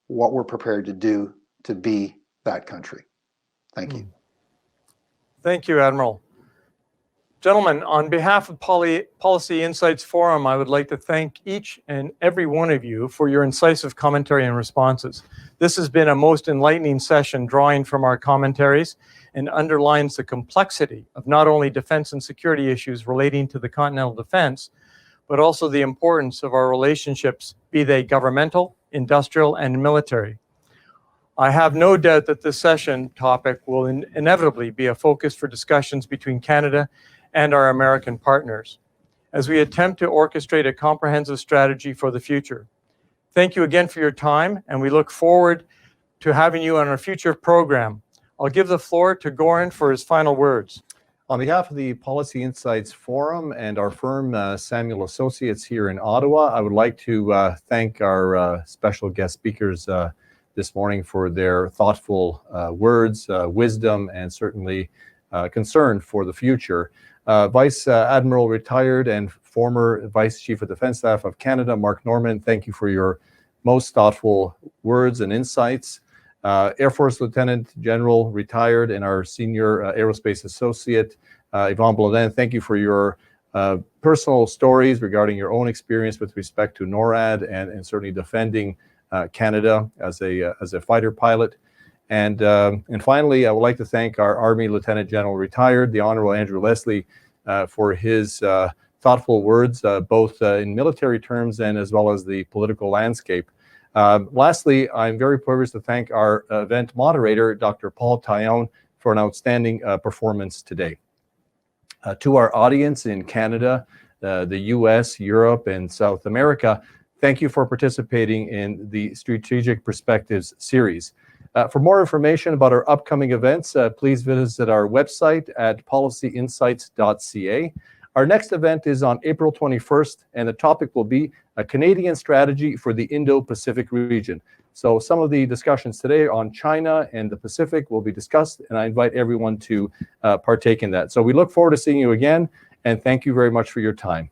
what we're prepared to do to be that country. Thank you. Thank you, Admiral. Gentlemen, on behalf of Policy Insights Forum, I would like to thank each and every one of you for your incisive commentary and responses. This has been a most enlightening session, drawing from our commentaries, and underlines the complexity of not only defense and security issues relating to the continental defense, but also the importance of our relationships, be they governmental, industrial, and military. I have no doubt that this session topic will inevitably be a focus for discussions between Canada and our American partners. as we attempt to orchestrate a comprehensive strategy for the future. Thank you again for your time, and we look forward to having you on our future program. I'll give the floor to Goran for his final words. On behalf of the Policy Insights Forum and our firm, Samuel Associates here in Ottawa, I would like to thank our special guest speakers this morning for their thoughtful words, wisdom, and certainly concern for the future. Vice-Admiral retired and former Vice Chief of Defence Staff of Canada, Mark Norman, thank you for your most thoughtful words and insights. Air Force Lieutenant General retired and our Senior Aerospace Associate, Yvan Blondin, thank you for your personal stories regarding your own experience with respect to NORAD and certainly defending Canada as a fighter pilot. And finally, I would like to thank our Army Lieutenant General retired, the Honourable Andrew Leslie, for his thoughtful words, both in military terms and as well as the political landscape. Lastly, I'm very privileged to thank our event moderator, Dr. Paul Taillon, for an outstanding performance today. To our audience in Canada, the US, Europe, and South America, thank you for participating in the Strategic Perspectives series. For more information about our upcoming events, please visit our website at policyinsights.ca. Our next event is on April 21st, and the topic will be a Canadian strategy for the Indo-Pacific region. So some of the discussions today on China and the Pacific will be discussed, and I invite everyone to partake in that. So we look forward to seeing you again, and thank you very much for your time.